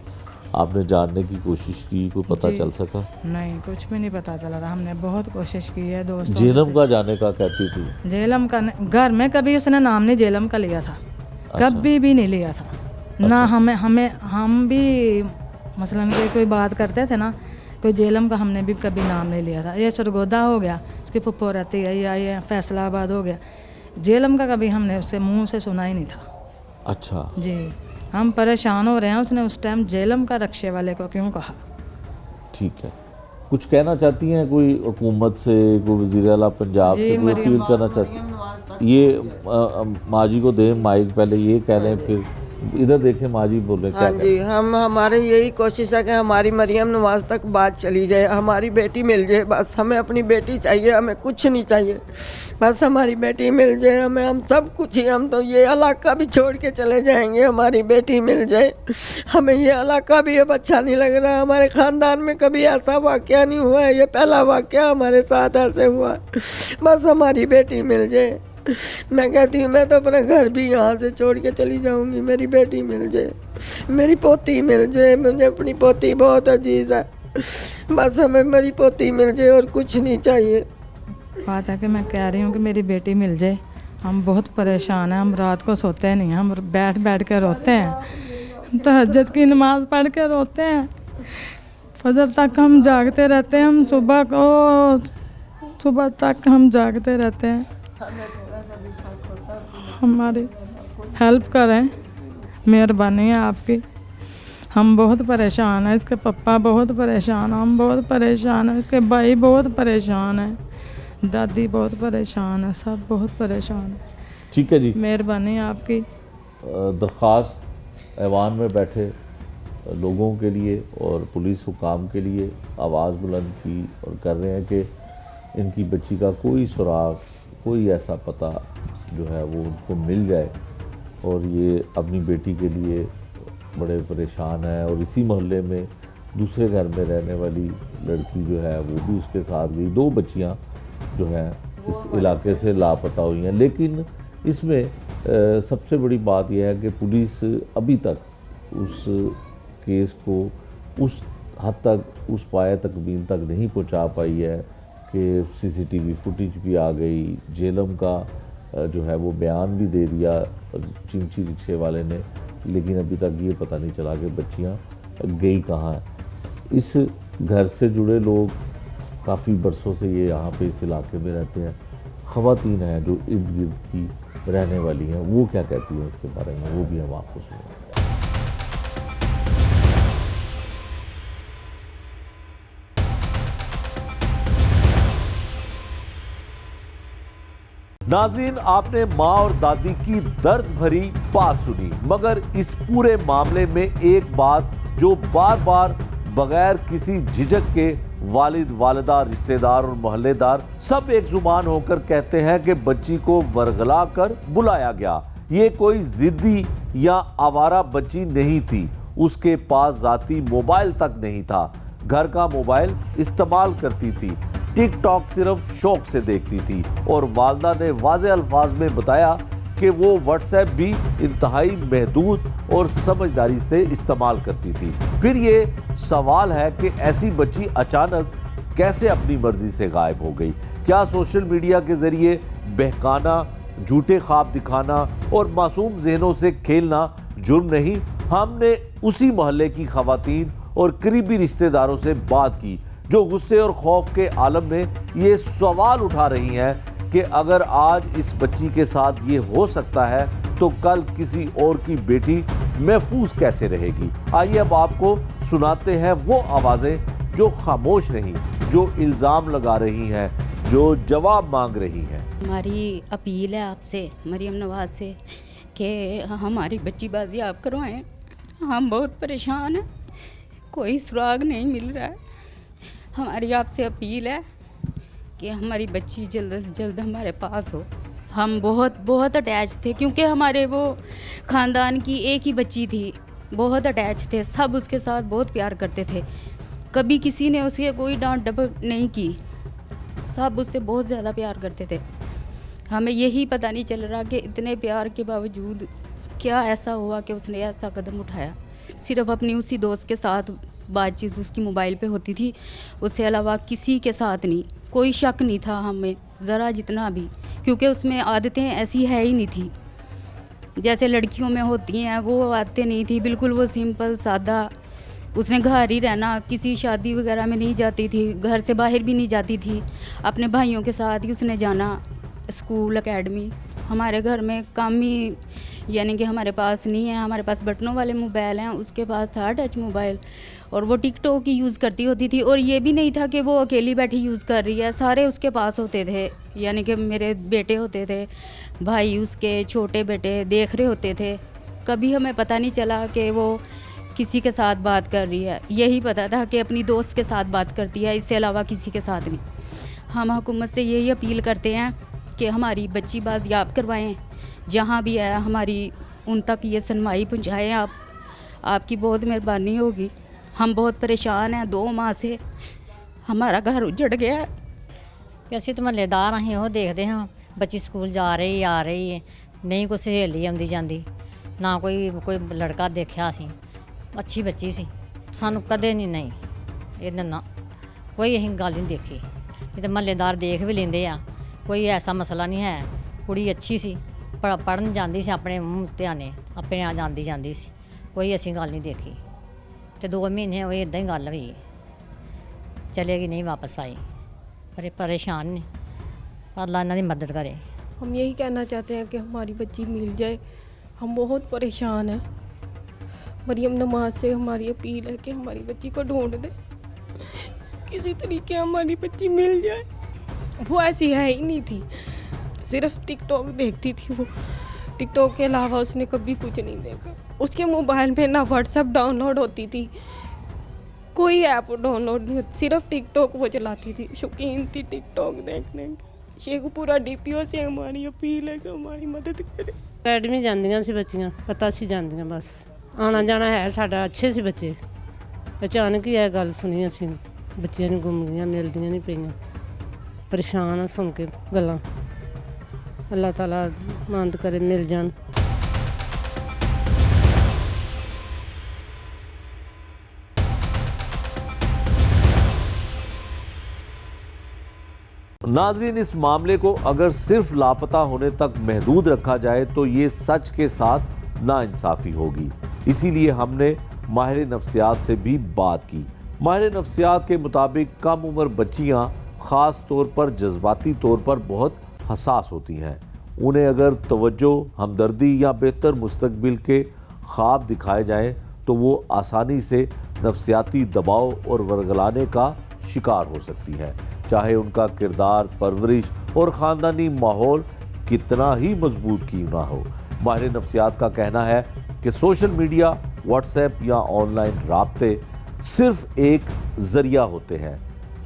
आपने जानने की कोशिश की, कोई पता जी। चल सका? नहीं, कुछ भी नहीं पता चल रहा। हमने बहुत कोशिश की है दोस्तों जेलम का जाने का कहती थी? जेलम का घर में कभी उसने नाम नहीं जेलम का लिया था, कभी भी नहीं लिया था ना। हम भी मसलन कोई बात करते थे ना, कोई जेलम का हमने भी कभी नाम नहीं लिया था। ये सरगोदा हो गया, उसकी पुप्पो रहती है, या ये फैसलाबाद हो गया, जेलम का कभी हमने उससे मुंह से सुना ही नहीं था। अच्छा जी, हम परेशान हो रहे हैं, उसने उस टाइम जेलम का रक्शे वाले को क्यों कहा। ठीक है। कुछ कहना चाहती हैं कोई हुकूमत से, कोई वज़ीर आला पंजाब जी, से कोई अपील करना चाहती? ये माजी को दें माइक, पहले ये कह लें, फिर इधर देखें माजी बोले क्या हाँ कह जी, हमारे यही कोशिश है कि हमारी मरियम नवाज तक बात चली जाए, हमारी बेटी मिल जाए। बस हमें अपनी बेटी चाहिए, हमें कुछ नहीं चाहिए, बस हमारी बेटी मिल जाए हमें। हम सब कुछ ही, हम तो ये इलाका भी छोड़ के चले जाएंगे, हमारी बेटी मिल जाए। हमें ये इलाका भी अब अच्छा नहीं लग रहा। हमारे ख़ानदान में कभी ऐसा वाक़या नहीं हुआ है, ये पहला वाक़या हमारे साथ ऐसे हुआ। बस हमारी बेटी मिल जाए। मैं कहती हूँ मैं तो अपना घर भी यहाँ से छोड़ के चली जाऊँगी, मेरी बेटी मिल जाए, मेरी पोती मिल जाए। मुझे अपनी पोती बहुत अजीज़ है, बस हमें मेरी पोती मिल जाए और कुछ नहीं चाहिए। बात है कि मैं कह रही हूँ कि मेरी बेटी मिल जाए। हम बहुत परेशान हैं, हम रात को सोते नहीं हैं, हम बैठ बैठ के रोते हैं, हम तहज्जुद की नमाज़ पढ़ के रोते हैं, फजर तक हम जागते रहते हैं, हम सुबह तक हम जागते रहते हैं। हमारी हेल्प करें, मेहरबानी है आपकी। हम बहुत परेशान हैं, इसके पापा बहुत परेशान, हम बहुत परेशान हैं, इसके भाई बहुत परेशान हैं, दादी बहुत परेशान है, सब बहुत परेशान है। ठीक है जी। मेहरबानी है आपकी। दरख्वास्त ऐवान में बैठे लोगों के लिए और पुलिस हुकाम के लिए आवाज़ बुलंद की और कर रहे हैं कि इनकी बच्ची का कोई सुराग, कोई ऐसा पता जो है वो उनको मिल जाए। और ये अपनी बेटी के लिए बड़े परेशान हैं और इसी मोहल्ले में दूसरे घर में रहने वाली लड़की जो है वो भी उसके साथ गई। 2 बच्चियां जो हैं इस इलाके से लापता हुई हैं। लेकिन इसमें सबसे बड़ी बात यह है कि पुलिस अभी तक उस केस को उस हद तक, उस पाए तकमील तक नहीं पहुंचा पाई है कि सीसीटीवी फुटेज भी आ गई, जेलम का जो है वो बयान भी दे दिया चिंची रिक्शे वाले ने, लेकिन अभी तक ये पता नहीं चला कि बच्चियां गई कहाँ हैं। इस घर से जुड़े लोग काफ़ी बरसों से ये यहाँ पे इस इलाके में रहते हैं। ख़वातीन हैं जो इर्द गिर्द की रहने वाली हैं, वो क्या कहती हैं इसके बारे में, वो भी हम आपको सुनेंगे। नाज़रीन, आपने माँ और दादी की दर्द भरी बात सुनी, मगर इस पूरे मामले में एक बात जो बार बार बगैर किसी झिझक के वालिद, वालिदा, रिश्तेदार और मोहल्लेदार सब एक जुबान होकर कहते हैं कि बच्ची को वर्गला कर बुलाया गया। ये कोई जिद्दी या आवारा बच्ची नहीं थी, उसके पास जाती मोबाइल तक नहीं था, घर का मोबाइल इस्तेमाल करती थी, टिकटॉक सिर्फ शौक से देखती थी और वालदा ने वाज़े अल्फाज में बताया कि वो व्हाट्सएप भी इंतहाई महदूद और समझदारी से इस्तेमाल करती थी। फिर ये सवाल है कि ऐसी बच्ची अचानक कैसे अपनी मर्जी से गायब हो गई? क्या सोशल मीडिया के ज़रिए बहकाना, झूठे ख्वाब दिखाना और मासूम जहनों से खेलना जुर्म नहीं? हमने उसी मोहल्ले की ख़वातीन और करीबी रिश्तेदारों से बात की जो गुस्से और खौफ के आलम में ये सवाल उठा रही हैं कि अगर आज इस बच्ची के साथ ये हो सकता है तो कल किसी और की बेटी महफूज कैसे रहेगी। आइए अब आपको सुनाते हैं वो आवाज़ें जो खामोश नहीं, जो इल्ज़ाम लगा रही हैं, जो जवाब मांग रही हैं। हमारी अपील है आपसे, मरियम नवाज से, कि हमारी बच्ची बाजी आप करवाएं। हम बहुत परेशान हैं, कोई सुराग नहीं मिल रहा है। हमारी आपसे अपील है कि हमारी बच्ची जल्द से जल्द हमारे पास हो। हम बहुत अटैच थे क्योंकि हमारे वो ख़ानदान की एक ही बच्ची थी, बहुत अटैच थे, सब उसके साथ बहुत प्यार करते थे, कभी किसी ने उसे कोई डांट डपट नहीं की, सब उससे बहुत ज़्यादा प्यार करते थे। हमें यही पता नहीं चल रहा कि इतने प्यार के बावजूद क्या ऐसा हुआ कि उसने ऐसा कदम उठाया। सिर्फ अपनी उसी दोस्त के साथ बातचीत उसकी मोबाइल पे होती थी, उससे अलावा किसी के साथ नहीं। कोई शक नहीं था हमें ज़रा जितना भी, क्योंकि उसमें आदतें ऐसी है ही नहीं थी जैसे लड़कियों में होती हैं, वो आदतें नहीं थी, बिल्कुल वो सिंपल सादा। उसने घर ही रहना, किसी शादी वगैरह में नहीं जाती थी, घर से बाहर भी नहीं जाती थी, अपने भाइयों के साथ ही उसने जाना, स्कूल एकेडमी। हमारे घर में कम ही, यानी कि हमारे पास नहीं है, हमारे पास बटनों वाले मोबाइल हैं, उसके पास था टच मोबाइल, और वो टिकटॉक की यूज़ करती होती थी। और ये भी नहीं था कि वो अकेली बैठी यूज़ कर रही है, सारे उसके पास होते थे, यानी कि मेरे बेटे होते थे, भाई उसके छोटे बेटे देख रहे होते थे। कभी हमें पता नहीं चला कि वो किसी के साथ बात कर रही है, यही पता था कि अपनी दोस्त के साथ बात करती है, इससे अलावा किसी के साथ नहीं। हम हुकूमत से यही अपील करते हैं कि हमारी बच्ची बाजियाब करवाएं, जहाँ भी है हमारी उन तक ये सुनवाई पहुँचाएँ आप, आपकी बहुत मेहरबानी होगी। हम बहुत परेशान हैं, 2 माह से हमारा घर उजड़ गया है। ਅਸੀਂ ਤਾਂ ਮਹੱਲੇਦਾਰ ਅਸੀਂ ਉਹ ਦੇਖਦੇ ਹਾਂ ਬੱਚੀ ਸਕੂਲ ਜਾ ਰਹੀ ਆ ਰਹੀ ਹੈ, ਨਹੀਂ ਕੋਈ ਸਹੇਲੀ ਆਉਂਦੀ ਜਾਂਦੀ, ਨਾ ਕੋਈ ਲੜਕਾ ਦੇਖਿਆ ਸੀ, ਅੱਛੀ ਬੱਚੀ ਸੀ, ਸਾਨੂੰ ਕਦੇ ਨਹੀਂ ਇਹਦੇ ਨਾਲ ਕੋਈ ਅਸੀਂ ਗੱਲ ਨਹੀਂ ਦੇਖੀ। ਇਹ ਤਾਂ ਮਹੱਲੇਦਾਰ ਦੇਖ ਵੀ ਲੈਂਦੇ ਆ, ਕੋਈ ਐਸਾ ਮਸਲਾ ਨਹੀਂ ਹੈ। ਕੁੜੀ ਅੱਛੀ ਸੀ, ਪੜ੍ਹਨ ਜਾਂਦੀ ਸੀ, ਆਪਣੇ ਮੂੰਹ ਧਿਆਨੇ ਆਪਣੇ ਆ ਜਾਂਦੀ ਸੀ, ਕੋਈ ਅਸੀਂ ਗੱਲ ਨਹੀਂ ਦੇਖੀ। ਤੇ 2 ਮਹੀਨੇ ਹੋਏ ਇਦਾਂ ਹੀ ਗੱਲ ਹੋਈ, ਚਲੇਗੀ नहीं वापस आई। परेशान ने, अल्लाह इन्हां दी मदद करे। हम यही कहना चाहते हैं कि हमारी बच्ची मिल जाए, हम बहुत परेशान हैं। मरियम नमाज से हमारी अपील है कि हमारी बच्ची को ढूंढ दे, किसी तरीके हमारी बच्ची मिल जाए। वो ऐसी है ही नहीं थी, सिर्फ टिकटॉक देखती थी वो, टिकटॉक के अलावा उसने कभी कुछ नहीं देखा। उसके मोबाइल में ना व्हाट्सएप डाउनलोड होती थी, कोई ऐप डाउनलोड नहीं होती, सिर्फ टिकटॉक वो चलाती थी, शौकीन थी टिकटॉक देखने की। ये पूरा DPO से हमारी अपील है कि हमारी मदद करे। ਅਕੈਡਮੀ ਜਾਂਦੀਆਂ ਸੀ ਬੱਚੀਆਂ, ਪਤਾ ਸੀ ਜਾਂਦੀਆਂ, ਬਸ ਆਉਣਾ ਜਾਣਾ ਹੈ ਸਾਡਾ, ਅੱਛੇ ਸੀ ਬੱਚੇ, ਅਚਾਨਕ ਹੀ ਇਹ ਗੱਲ ਸੁਣੀ ਅਸੀਂ ਬੱਚਿਆਂ ਨੂੰ ਗੁੰਮ ਗਈਆਂ ਮਿਲਦੀਆਂ ਨਹੀਂ ਪਈਆਂ ਪਰੇਸ਼ਾਨ ਆ ਸੁਣ ਕੇ ਗੱਲਾਂ ਅੱਲਾਹ ਤਾਲਾ ਮਾਨਤ ਕਰੇ ਮਿਲ ਜਾਣ नाजरीन, इस मामले को अगर सिर्फ लापता होने तक महदूद रखा जाए तो ये सच के साथ नाइंसाफ़ी होगी। इसीलिए हमने माहिर नफ्सियात से भी बात की। माहिर नफ्सियात के मुताबिक कम उम्र बच्चियां ख़ास तौर पर जज्बाती तौर पर बहुत हसास होती हैं। उन्हें अगर तवज्जो, हमदर्दी या बेहतर मुस्तकबिल के ख्वाब दिखाए जाएं तो वो आसानी से नफ्सियाती दबाव और वरगलाने का शिकार हो सकती है, चाहे उनका किरदार, परवरिश और ख़ानदानी माहौल कितना ही मजबूत क्यों ना हो। माहिर नफ्सियात का कहना है कि सोशल मीडिया, व्हाट्सएप या ऑनलाइन राब्ते सिर्फ एक ज़रिया होते हैं।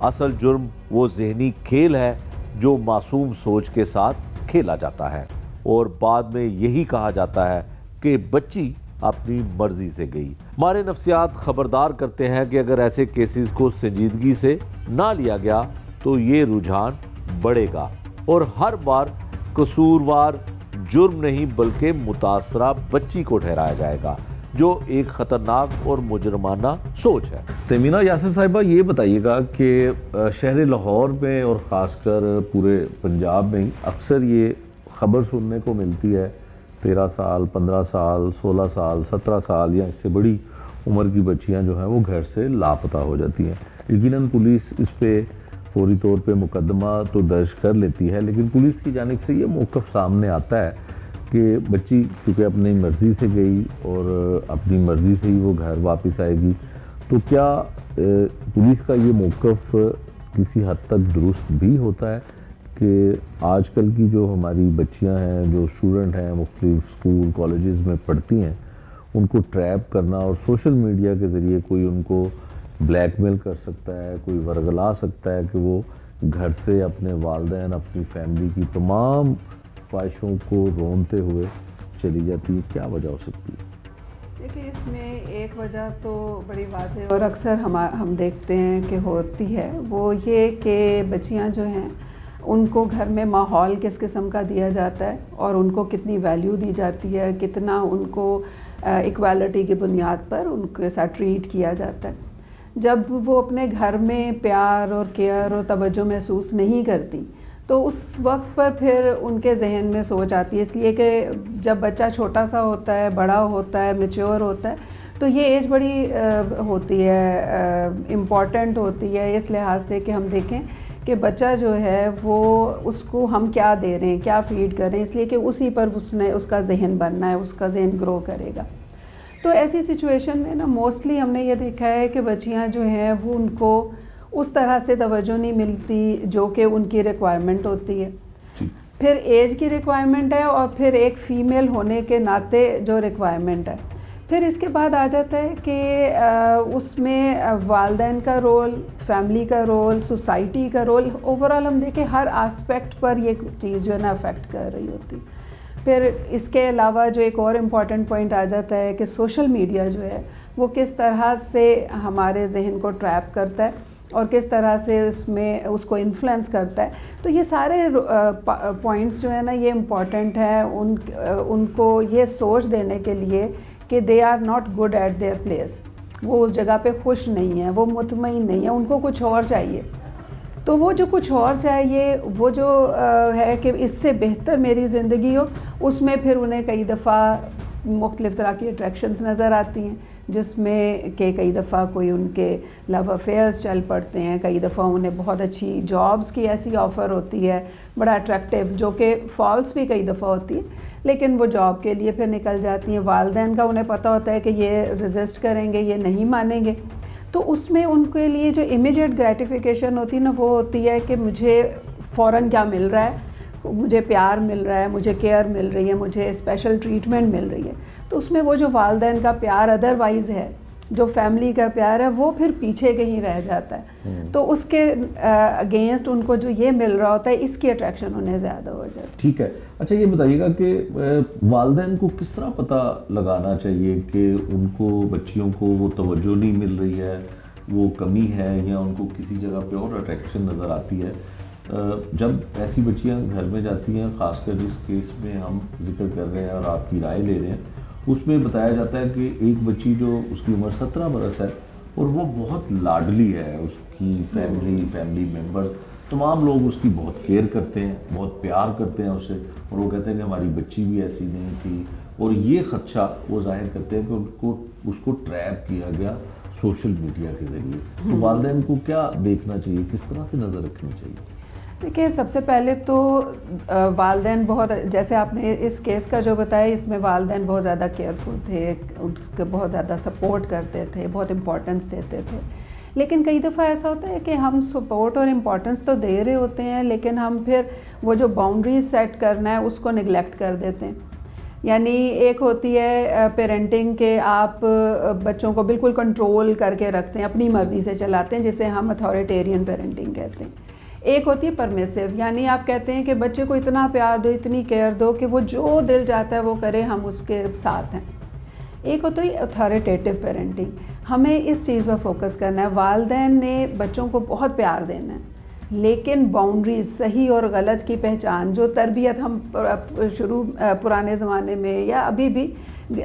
असल जुर्म वो जहनी खेल है जो मासूम सोच के साथ खेला जाता है और बाद में यही कहा जाता है कि बच्ची अपनी मर्जी से गई। माहिर नफ्सियात खबरदार करते हैं कि अगर ऐसे केसेस को संजीदगी से ना लिया गया तो ये रुझान बढ़ेगा और हर बार कसूरवार जुर्म नहीं बल्कि मुतासरा बच्ची को ठहराया जाएगा, जो एक ख़तरनाक और मुजरमाना सोच है। तमीना यासिर साहिबा, ये बताइएगा कि शहर लाहौर में और ख़ासकर पूरे पंजाब में अक्सर ये ख़बर सुनने को मिलती है 13 साल, 15 साल, 16 साल, 17 साल या इससे बड़ी उम्र की बच्चियां जो हैं वो घर से लापता हो जाती हैं। यकीनन पुलिस इस पर फौरी तौर पे मुकदमा तो दर्ज कर लेती है, लेकिन पुलिस की जानिब से ये मौक़िफ़ सामने आता है कि बच्ची चूँकि अपनी मर्ज़ी से गई और अपनी मर्ज़ी से ही वो घर वापस आएगी, तो क्या पुलिस का ये मौक़िफ़ किसी हद तक दुरुस्त भी होता है कि आजकल की जो हमारी बच्चियां हैं, जो स्टूडेंट हैं, मुख्तलिफ स्कूल कॉलेजेस में पढ़ती हैं, उनको ट्रैप करना और सोशल मीडिया के ज़रिए कोई उनको ब्लैकमेल कर सकता है, कोई वरगला सकता है कि वो घर से अपने वालिदैन, अपनी फैमिली की तमाम ख्वाहिशों को रोनते हुए चली जाती है। क्या वजह हो सकती है? देखिए, इसमें एक वजह तो बड़ी वाज़ेह और अक्सर हम देखते हैं कि होती है, वो ये कि बच्चियां जो हैं उनको घर में माहौल किस किस्म का दिया जाता है और उनको कितनी वैल्यू दी जाती है, कितना उनको इक्वालिटी की बुनियाद पर उनके साथ ट्रीट किया जाता है। जब वो अपने घर में प्यार और केयर और तवज्जो महसूस नहीं करती तो उस वक्त पर फिर उनके जहन में सोच आती है, इसलिए कि जब बच्चा छोटा सा होता है, बड़ा होता है, मैच्योर होता है, तो ये एज बड़ी होती है, इम्पॉर्टेंट होती है इस लिहाज से कि हम देखें कि बच्चा जो है वो उसको हम क्या दे रहे हैं, क्या फीड कर रहे हैं, इसलिए कि उसी पर उसका जहन बनना है, उसका जहन ग्रो करेगा। तो ऐसी सिचुएशन में ना मोस्टली हमने ये देखा है कि बच्चियां जो हैं वो उनको उस तरह से तवज्जो नहीं मिलती जो कि उनकी रिक्वायरमेंट होती है। फिर एज की रिक्वायरमेंट है और फिर एक फ़ीमेल होने के नाते जो रिक्वायरमेंट है, फिर इसके बाद आ जाता है कि उसमें वालिदैन का रोल, फैमिली का रोल, सोसाइटी का रोल, ओवरऑल हम देखें हर आस्पेक्ट पर ये चीज़ जो है ना अफेक्ट कर रही होती। फिर इसके अलावा जो एक और इम्पॉर्टेंट पॉइंट आ जाता है कि सोशल मीडिया जो है वो किस तरह से हमारे जहन को ट्रैप करता है और किस तरह से उसमें उसको इन्फ्लुएंस करता है। तो ये सारे पॉइंट्स जो है ना ये इम्पॉर्टेंट है उनको ये सोच देने के लिए कि they are not good at their place, वो उस जगह पे खुश नहीं है, वो मुतमईन नहीं है, उनको कुछ और चाहिए। तो वो जो कुछ और चाहिए, वो जो है कि इससे बेहतर मेरी ज़िंदगी हो, उसमें फिर उन्हें कई दफ़ा मुख्तलिफ़ तरह की अट्रैक्शंस नज़र आती हैं, जिसमें कि कई दफ़ा कोई उनके लव अफेयर्स चल पड़ते हैं, कई दफ़ा उन्हें बहुत अच्छी जॉब्स की ऐसी ऑफ़र होती है बड़ा अट्रैक्टिव, जो कि फ़ॉल्स भी कई दफ़ा होती है, लेकिन वो जॉब के लिए फिर निकल जाती हैं। वालिदैन का उन्हें पता होता है कि ये रेजिस्ट करेंगे, ये नहीं मानेंगे, तो उसमें उनके लिए जो इमीडिएट ग्रेटिफिकेशन होती है ना वो होती है कि मुझे फ़ौरन क्या मिल रहा है, मुझे प्यार मिल रहा है, मुझे केयर मिल रही है, मुझे स्पेशल ट्रीटमेंट मिल रही है। तो उसमें वो जो वालिदैन का प्यार अदरवाइज़ है जो फैमिली का प्यार है वो फिर पीछे कहीं रह जाता है। तो उसके अगेंस्ट उनको जो ये मिल रहा होता है इसकी अट्रैक्शन उन्हें ज़्यादा हो जाती है। ठीक है, अच्छा ये बताइएगा कि वालिदैन को किस तरह पता लगाना चाहिए कि उनको बच्चियों को वो तवज्जो नहीं मिल रही है, वो कमी है, या उनको किसी जगह पे और अट्रैक्शन नज़र आती है? जब ऐसी बच्चियां घर में जाती हैं, ख़ासकर जिस केस में हम जिक्र कर रहे हैं और आपकी राय ले रहे हैं, उसमें बताया जाता है कि एक बच्ची जो उसकी उम्र 17 बरस है और वो बहुत लाडली है, उसकी फैमिली मेम्बर्स तमाम लोग उसकी बहुत केयर करते हैं, बहुत प्यार करते हैं उससे, और वो कहते हैं कि हमारी बच्ची भी ऐसी नहीं थी, और ये खदशा वो जाहिर करते हैं कि उसको ट्रैप किया गया सोशल मीडिया के ज़रिए। तो वालिदैन को क्या देखना चाहिए, किस तरह से नज़र रखनी चाहिए? देखिए, सबसे पहले तो वालिदैन बहुत, जैसे आपने इस केस का जो बताया, इसमें वालिदैन बहुत ज़्यादा केयरफुल थे, उसके बहुत ज़्यादा सपोर्ट करते थे, बहुत इम्पोर्टेंस देते थे। लेकिन कई दफ़ा ऐसा होता है कि हम सपोर्ट और इम्पोर्टेंस तो दे रहे होते हैं, लेकिन हम फिर वो जो बाउंड्रीज सेट करना है उसको निगलेक्ट कर देते हैं। यानी एक होती है पेरेंटिंग के आप बच्चों को बिल्कुल कंट्रोल करके रखते हैं, अपनी मर्ज़ी से चलाते हैं, जिसे हम अथॉरिटेरियन पेरेंटिंग कहते हैं। एक होती है परमिसिव, यानी आप कहते हैं कि बच्चे को इतना प्यार दो, इतनी केयर दो कि वो जो दिल चाहता है वो करे, हम उसके साथ हैं। एक होती है अथॉरिटेटिव पेरेंटिंग, हमें इस चीज़ पर फोकस करना है। वालिदैन ने बच्चों को बहुत प्यार देना है, लेकिन बाउंड्रीज, सही और गलत की पहचान, जो तरबियत हम पुराने ज़माने में या अभी भी,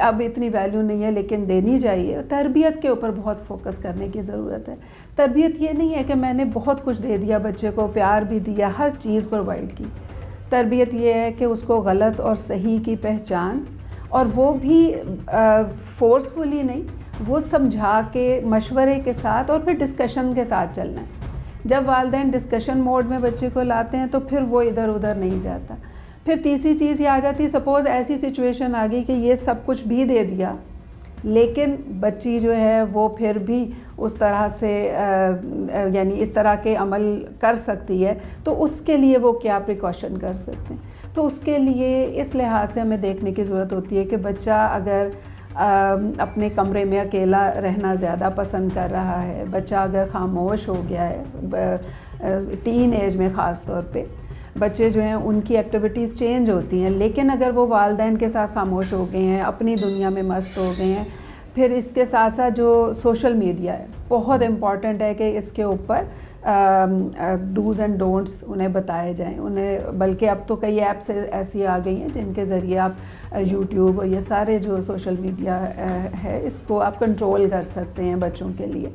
अब इतनी वैल्यू नहीं है लेकिन देनी चाहिए, तरबियत के ऊपर बहुत फोकस करने की ज़रूरत है। तरबियत ये नहीं है कि मैंने बहुत कुछ दे दिया बच्चे को, प्यार भी दिया, हर चीज़ प्रोवाइड की। तरबियत ये है कि उसको गलत और सही की पहचान, और वो भी फोर्सफुली नहीं, वो समझा के, मशवरे के साथ और फिर डिस्कशन के साथ चलना है। जब वालिदैन डिस्कशन मोड में बच्चे को लाते हैं तो फिर वो इधर उधर नहीं जाता। फिर तीसरी चीज़ ये आ जाती है, सपोज़ ऐसी सिचुएशन आ गई कि ये सब कुछ भी दे दिया, लेकिन बच्ची जो है वो फिर भी उस तरह से यानी इस तरह के अमल कर सकती है, तो उसके लिए वो क्या प्रिकॉशन कर सकते हैं। तो उसके लिए इस लिहाज से हमें देखने की ज़रूरत होती है कि बच्चा अगर अपने कमरे में अकेला रहना ज़्यादा पसंद कर रहा है, बच्चा अगर खामोश हो गया है, टीन एज में ख़ास तौर पे बच्चे जो हैं उनकी एक्टिविटीज़ चेंज होती हैं, लेकिन अगर वो वालिदैन के साथ खामोश हो गए हैं, अपनी दुनिया में मस्त हो गए हैं, फिर इसके साथ साथ जो सोशल मीडिया है, बहुत इम्पॉर्टेंट है कि इसके ऊपर डूज़ एंड डोंट्स उन्हें बताए जाएं उन्हें। बल्कि अब तो कई ऐप्स ऐसी आ गई हैं जिनके ज़रिए आप यूट्यूब और ये सारे जो सोशल मीडिया है इसको आप कंट्रोल कर सकते हैं बच्चों के लिए।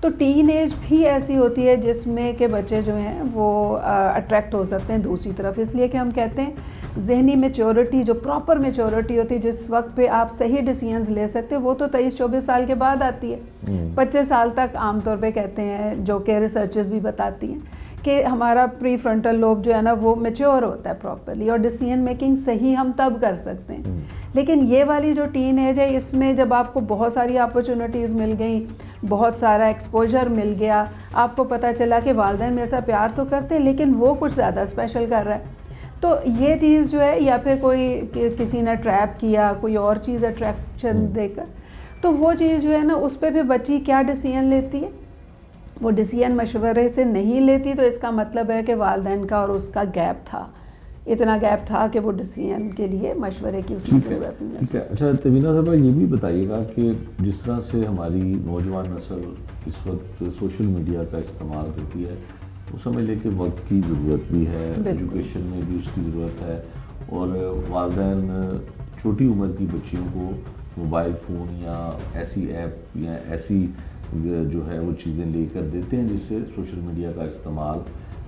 तो टीन एज भी ऐसी होती है जिसमें के बच्चे जो हैं वो अट्रैक्ट हो सकते हैं दूसरी तरफ, इसलिए कि हम कहते हैं जहनी मेच्योरिटी, जो प्रॉपर मेच्योरिटी होती है, जिस वक्त पे आप सही डिसीजंस ले सकते हैं, वो तो 23-24 साल के बाद आती है। 25 साल तक आमतौर पे कहते हैं, जो कि रिसर्चेस भी बताती हैं कि हमारा प्री फ्रंटल लोब जो है ना वो मेच्योर होता है प्रॉपरली, और डिसीजन मेकिंग सही हम तब कर सकते हैं। लेकिन ये वाली जो टीन एज है, इसमें जब आपको बहुत सारी अपॉर्चुनिटीज़ मिल गई, बहुत सारा एक्सपोजर मिल गया, आपको पता चला कि वालिदैन मेरे साथ प्यार तो करते हैं लेकिन वो कुछ ज़्यादा स्पेशल कर रहा है, तो ये चीज़ जो है, या फिर कोई किसी ने ट्रैप किया, कोई और चीज़ अट्रैक्शन देकर, तो वो चीज़ जो है ना उस पर भी बच्ची क्या डिसीजन लेती है, वो डिसीजन मशवरे से नहीं लेती, तो इसका मतलब है कि वालिदैन का और उसका गैप था, इतना गैप था कि वो डिसीजन के लिए मशवरे की उसकी ज़रूरत नहीं है। अच्छा तवीना साहब, ये भी बताइएगा कि जिस तरह से हमारी नौजवान नस्ल इस वक्त सोशल मीडिया का इस्तेमाल करती है, वो समझ लें कि वक्त की ज़रूरत भी है, एजुकेशन में भी उसकी ज़रूरत है, और वालिदैन छोटी उम्र की बच्चियों को मोबाइल फ़ोन या ऐसी ऐप या ऐसी जो है वो चीज़ें लेकर देते हैं जिससे सोशल मीडिया का इस्तेमाल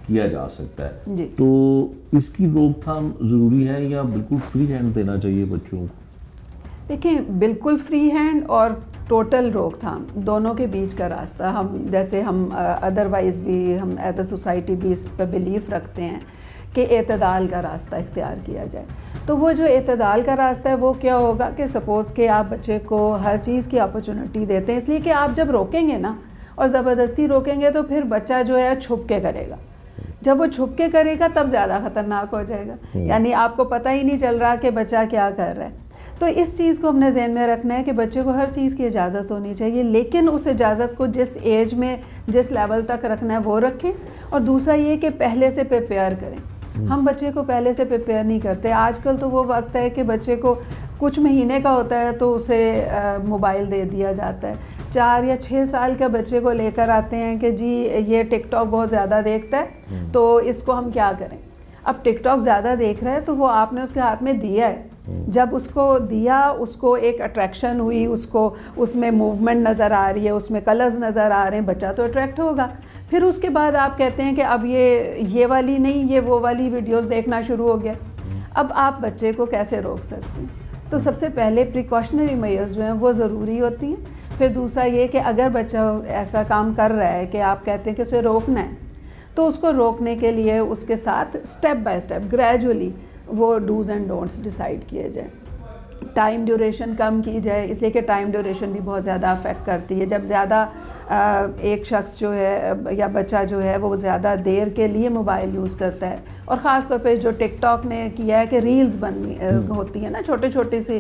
किया जा सकता है जी। तो इसकी रोकथाम ज़रूरी है या बिल्कुल फ्री हैंड देना चाहिए बच्चों को? देखिए, बिल्कुल फ्री हैंड और टोटल रोकथाम, दोनों के बीच का रास्ता, हम जैसे हम अदरवाइज़ भी हम एज अ सोसाइटी भी इस पर बिलीफ रखते हैं कि एतदाल का रास्ता इख्तियार किया जाए। तो वो जो एतदाल का रास्ता है वो क्या होगा कि सपोज़ कि आप बच्चे को हर चीज़ की अपॉर्चुनिटी देते हैं, इसलिए कि आप जब रोकेंगे ना और ज़बरदस्ती रोकेंगे तो फिर बच्चा जो है छुप के करेगा, जब वो छुप के करेगा तब ज़्यादा ख़तरनाक हो जाएगा, यानी आपको पता ही नहीं चल रहा कि बच्चा क्या कर रहा है। तो इस चीज़ को हमने जहन में रखना है कि बच्चे को हर चीज़ की इजाज़त होनी चाहिए, लेकिन उस इजाज़त को जिस एज में जिस लेवल तक रखना है वो रखें। और दूसरा ये कि पहले से प्रिपेयर करें। हम बच्चे को पहले से प्रिपेयर नहीं करते। आजकल तो वो वक्त है कि बच्चे को कुछ महीने का होता है तो उसे मोबाइल दे दिया जाता है। 4 या 6 साल के बच्चे को लेकर आते हैं कि जी ये टिकटॉक बहुत ज़्यादा देखता है तो इसको हम क्या करें। अब टिकटॉक ज़्यादा देख रहा है तो वो आपने उसके हाथ में दिया है, जब उसको दिया उसको एक अट्रैक्शन हुई, उसको उसमें मूवमेंट नज़र आ रही है, उसमें कलर्स नज़र आ रहे हैं, बच्चा तो अट्रैक्ट होगा। फिर उसके बाद आप कहते हैं कि अब ये वाली नहीं, ये वो वाली वीडियोस देखना शुरू हो गया। अब आप बच्चे को कैसे रोक सकते हैं? तो सबसे पहले प्रिकॉशनरी मेजर्स जो हैं वो ज़रूरी होती हैं। फिर दूसरा ये कि अगर बच्चा ऐसा काम कर रहा है कि आप कहते हैं कि उसे रोकना है, तो उसको रोकने के लिए उसके साथ स्टेप बाय स्टेप ग्रेजुअली वो डूज़ एंड डोंट्स डिसाइड किए जाए। टाइम ड्यूरेशन कम की जाए, इसलिए कि टाइम ड्यूरेशन भी बहुत ज़्यादा अफेक्ट करती है। जब ज़्यादा एक शख्स जो है या बच्चा जो है वो ज़्यादा देर के लिए मोबाइल यूज़ करता है, और ख़ास तौर पे जो टिकटॉक ने किया है कि रील्स होती है ना, छोटे छोटे सी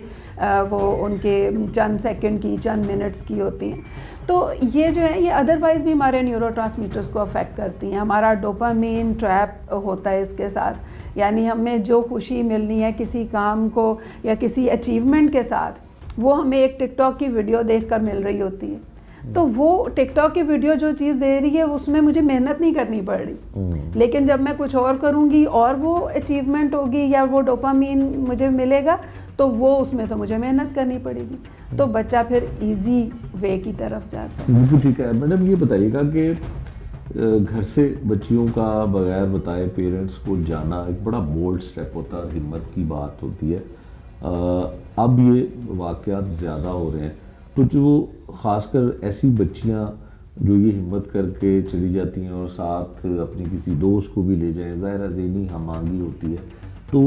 वो उनके चंद सेकंड की, चंद मिनट्स की होती हैं, तो ये जो है ये अदरवाइज़ भी हमारे न्यूरोट्रांसमीटर्स को अफेक्ट करती हैं। हमारा डोपामीन ट्रैप होता है इसके साथ, यानी हमें जो खुशी मिलनी है किसी काम को या किसी अचीवमेंट के साथ, वो हमें एक टिकटॉक की वीडियो देखकर मिल रही होती है। तो वो टिकटॉक की वीडियो जो चीज़ दे रही है उसमें मुझे मेहनत नहीं करनी पड़ रही, लेकिन जब मैं कुछ और करूँगी और वो अचीवमेंट होगी या वो डोपामीन मुझे मिलेगा तो वो उसमें तो मुझे मेहनत करनी पड़ेगी, तो बच्चा फिर इजी वे की तरफ जाता है। बिल्कुल ठीक है। मैडम ये बताइएगा कि घर से बच्चियों का बगैर बताए पेरेंट्स को जाना एक बड़ा बोल्ड स्टेप होता है, हिम्मत की बात होती है। अब ये वाक़यात ज़्यादा हो रहे हैं, तो जो ख़ासकर ऐसी बच्चियां जो ये हिम्मत करके चली जाती हैं और साथ अपने किसी दोस्त को भी ले जाएं, ज़ाहिर ज़हनी हमांगी होती है, तो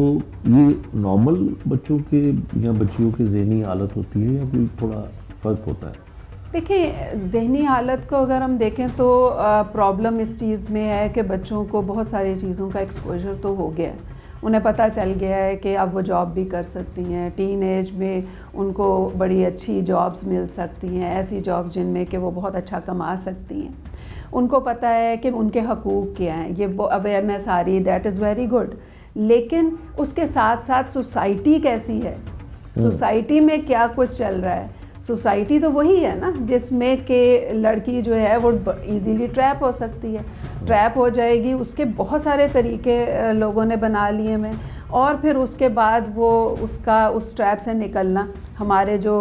ये नॉर्मल बच्चों के या बच्चियों के ज़हनी हालत होती है या कोई थोड़ा फ़र्क होता है? देखिए, ज़हनी हालत को अगर हम देखें तो प्रॉब्लम इस चीज़ में है कि बच्चों को बहुत सारी चीज़ों का एक्सपोजर तो हो गया है, उन्हें पता चल गया है कि अब वो जॉब भी कर सकती हैं। टीन एज में उनको बड़ी अच्छी जॉब्स मिल सकती हैं, ऐसी जॉब्स जिनमें कि वो बहुत अच्छा कमा सकती हैं। उनको पता है कि उनके हकूक़ क्या हैं, ये वो अवेयरनेस आ रही है, दैट इज़ वेरी गुड। लेकिन उसके साथ साथ सोसाइटी कैसी है, सोसाइटी में क्या कुछ चल रहा है। सोसाइटी तो वही है ना जिसमें कि लड़की जो है वो इजीली ट्रैप हो सकती है, ट्रैप हो जाएगी। उसके बहुत सारे तरीके लोगों ने बना लिए हैं, और फिर उसके बाद वो उसका उस ट्रैप से निकलना, हमारे जो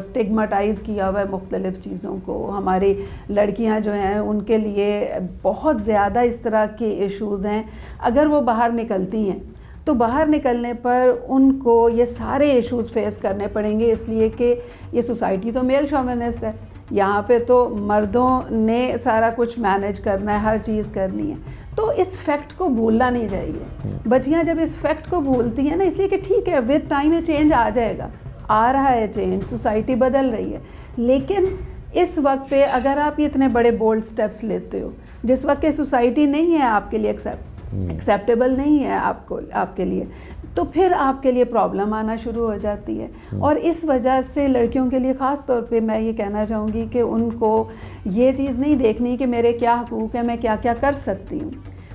स्टिग्माटाइज़ किया हुआ है मुख्तलिफ़ चीज़ों को, हमारी लड़कियां जो हैं उनके लिए बहुत ज़्यादा इस तरह के इश्यूज़ हैं। अगर वो बाहर निकलती हैं तो बाहर निकलने पर उनको ये सारे इश्यूज़ फेस करने पड़ेंगे, इसलिए कि ये सोसाइटी तो मेल शोविनिस्ट है। यहाँ पे तो मर्दों ने सारा कुछ मैनेज करना है, हर चीज़ करनी है। तो इस फैक्ट को भूलना नहीं चाहिए। बच्चियाँ जब इस फैक्ट को भूलती हैं ना, इसलिए कि ठीक है विद टाइम ये चेंज आ जाएगा, आ रहा है चेंज, सोसाइटी बदल रही है, लेकिन इस वक्त पे अगर आप ये इतने बड़े बोल्ड स्टेप्स लेते हो जिस वक्त की सोसाइटी नहीं है आपके लिए एक्सेप्टेबल नहीं है आपके लिए, तो फिर आपके लिए प्रॉब्लम आना शुरू हो जाती है। और इस वजह से लड़कियों के लिए ख़ास तौर पे मैं ये कहना चाहूँगी कि उनको ये चीज़ नहीं देखनी कि मेरे क्या हकूक़ है, मैं क्या क्या कर सकती हूँ,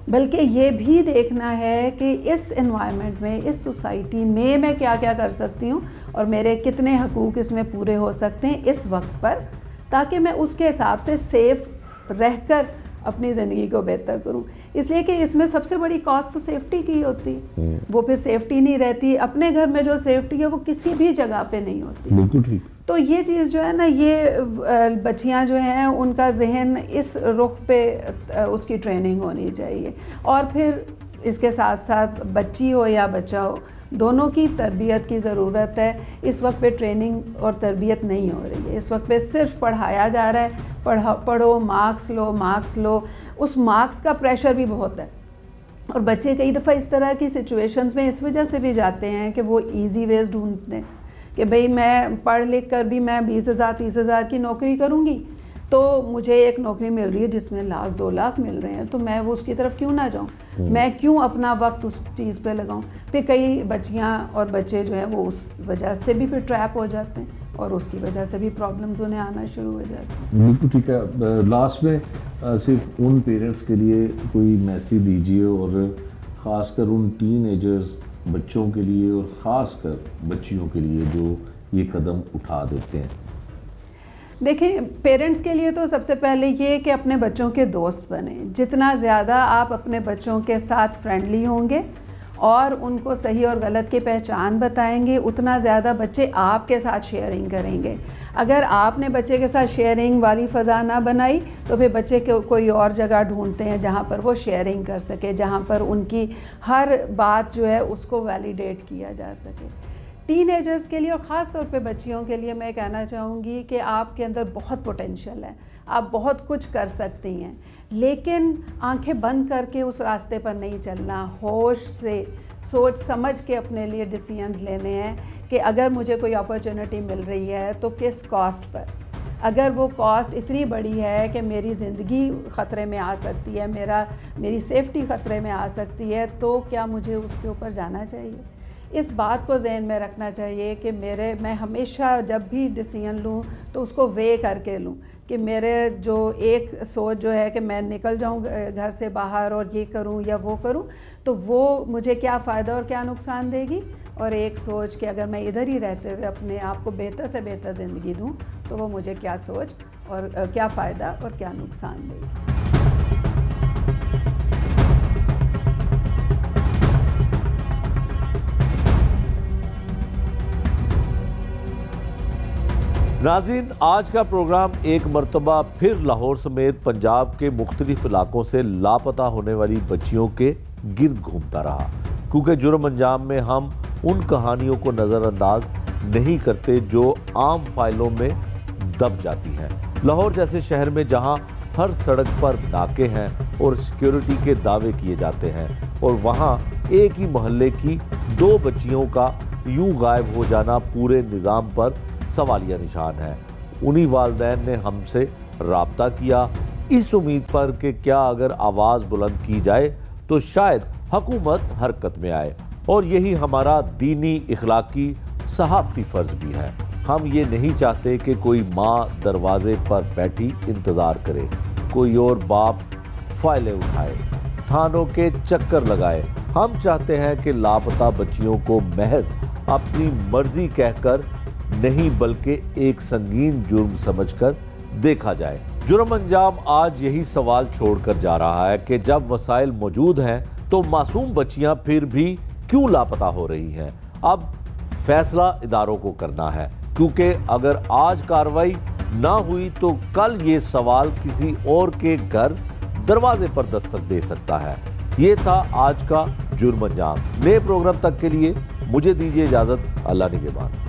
बल्कि ये भी देखना है कि इस एनवायरनमेंट में, इस सोसाइटी में मैं क्या क्या कर सकती हूँ और मेरे कितने हकूक़ इसमें पूरे हो सकते हैं इस वक्त पर, ताकि मैं उसके हिसाब से सेफ़ रहकर अपनी ज़िंदगी को बेहतर करूं। इसलिए कि इसमें सबसे बड़ी कॉस्ट तो सेफ्टी की होती है, वो फिर सेफ्टी नहीं रहती। अपने घर में जो सेफ्टी है वो किसी भी जगह पे नहीं होती। बिल्कुल ठीक। तो ये चीज़ जो है ना, ये बच्चियां जो हैं उनका जहन इस रुख पे उसकी ट्रेनिंग होनी चाहिए। और फिर इसके साथ साथ बच्ची हो या बच्चा हो, दोनों की तरबियत की ज़रूरत है। इस वक्त पे ट्रेनिंग और तरबियत नहीं हो रही है, इस वक्त पे सिर्फ पढ़ाया जा रहा है, पढ़ो, मार्क्स लो। उस मार्क्स का प्रेशर भी बहुत है, और बच्चे कई दफ़ा इस तरह की सिचुएशंस में इस वजह से भी जाते हैं कि वो इजी वेज ढूंढते हैं कि भाई मैं पढ़ लिख कर भी मैं 20,000 30,000 की नौकरी करूँगी, तो मुझे एक नौकरी मिल रही है जिसमें 1 लाख 2 लाख मिल रहे हैं, तो मैं वो उसकी तरफ क्यों ना जाऊं? मैं क्यों अपना वक्त उस चीज़ पे लगाऊं? फिर कई बच्चियां और बच्चे जो हैं वो उस वजह से भी फिर ट्रैप हो जाते हैं और उसकी वजह से भी प्रॉब्लम्स उन्हें आना शुरू हो जाते हैं। बिल्कुल ठीक है। लास्ट में सिर्फ उन पेरेंट्स के लिए कोई मैसेज दीजिए, और ख़ासकर उन टीनेजर्स बच्चों के लिए और ख़ासकर बच्चियों के लिए जो ये कदम उठा देते हैं। देखें, पेरेंट्स के लिए तो सबसे पहले ये कि अपने बच्चों के दोस्त बने। जितना ज़्यादा आप अपने बच्चों के साथ फ्रेंडली होंगे और उनको सही और गलत की पहचान बताएंगे, उतना ज़्यादा बच्चे आपके साथ शेयरिंग करेंगे। अगर आपने बच्चे के साथ शेयरिंग वाली फ़ज़ा ना बनाई तो फिर बच्चे को कोई और जगह ढूंढते हैं जहाँ पर वो शेयरिंग कर सके, जहाँ पर उनकी हर बात जो है उसको वैलिडेट किया जा सके। टीनेजर्स के लिए और ख़ास तौर पे बच्चियों के लिए मैं कहना चाहूँगी कि आपके अंदर बहुत पोटेंशियल है, आप बहुत कुछ कर सकती हैं, लेकिन आंखें बंद करके उस रास्ते पर नहीं चलना। होश से सोच समझ के अपने लिए डिसीजंस लेने हैं कि अगर मुझे कोई अपॉर्चुनिटी मिल रही है तो किस कॉस्ट पर। अगर वो कॉस्ट इतनी बड़ी है कि मेरी ज़िंदगी ख़तरे में आ सकती है, मेरी सेफ्टी ख़तरे में आ सकती है, तो क्या मुझे उसके ऊपर जाना चाहिए? इस बात को ज़हन में रखना चाहिए कि मैं हमेशा जब भी डिसीजन लूँ तो उसको वे करके लूँ कि मेरे जो एक सोच जो है कि मैं निकल जाऊँ घर से बाहर और ये करूँ या वो करूँ, तो वो मुझे क्या फ़ायदा और क्या नुकसान देगी, और एक सोच कि अगर मैं इधर ही रहते हुए अपने आप को बेहतर से बेहतर ज़िंदगी दूँ तो वो मुझे क्या सोच और क्या फ़ायदा और क्या नुकसान देगी। नाज़रीन, आज का प्रोग्राम एक मरतबा फिर लाहौर समेत पंजाब के मुख्तलिफ इलाकों से लापता होने वाली बच्चियों के गिर्द घूमता रहा, क्योंकि जुर्म अंजाम में हम उन कहानियों को नज़रअंदाज नहीं करते जो आम फाइलों में दब जाती हैं। लाहौर जैसे शहर में जहां हर सड़क पर नाके हैं और सिक्योरिटी के दावे किए जाते हैं, और वहां एक ही मोहल्ले की 2 बच्चियों का यूं गायब हो जाना पूरे निज़ाम पर सवालिया निशान है। उन्हीं वालिदैन ने हमसे राब्ता किया इस उम्मीद पर कि क्या अगर आवाज़ बुलंद की जाए तो शायद हुकूमत हरकत में आए, और यही हमारा दीनी, इखलाकी, सहाफ़ती फ़र्ज़ भी है। हम ये नहीं चाहते कि कोई माँ दरवाजे पर बैठी इंतज़ार करे, कोई और बाप फाइलें उठाए, थानों के चक्कर लगाए। हम चाहते हैं कि लापता बच्चियों को महज अपनी मर्जी कहकर नहीं बल्कि एक संगीन जुर्म समझकर देखा जाए। जुर्म अंजाम आज यही सवाल छोड़कर जा रहा है कि जब वसाइल मौजूद हैं तो मासूम बच्चियां फिर भी क्यों लापता हो रही हैं। अब फैसला इदारों को करना है, क्योंकि अगर आज कार्रवाई ना हुई तो कल ये सवाल किसी और के घर दरवाजे पर दस्तक दे सकता है। ये था आज का जुर्म अंजाम। नए प्रोग्राम तक के लिए मुझे दीजिए इजाजत। अल्लाह निगहबान।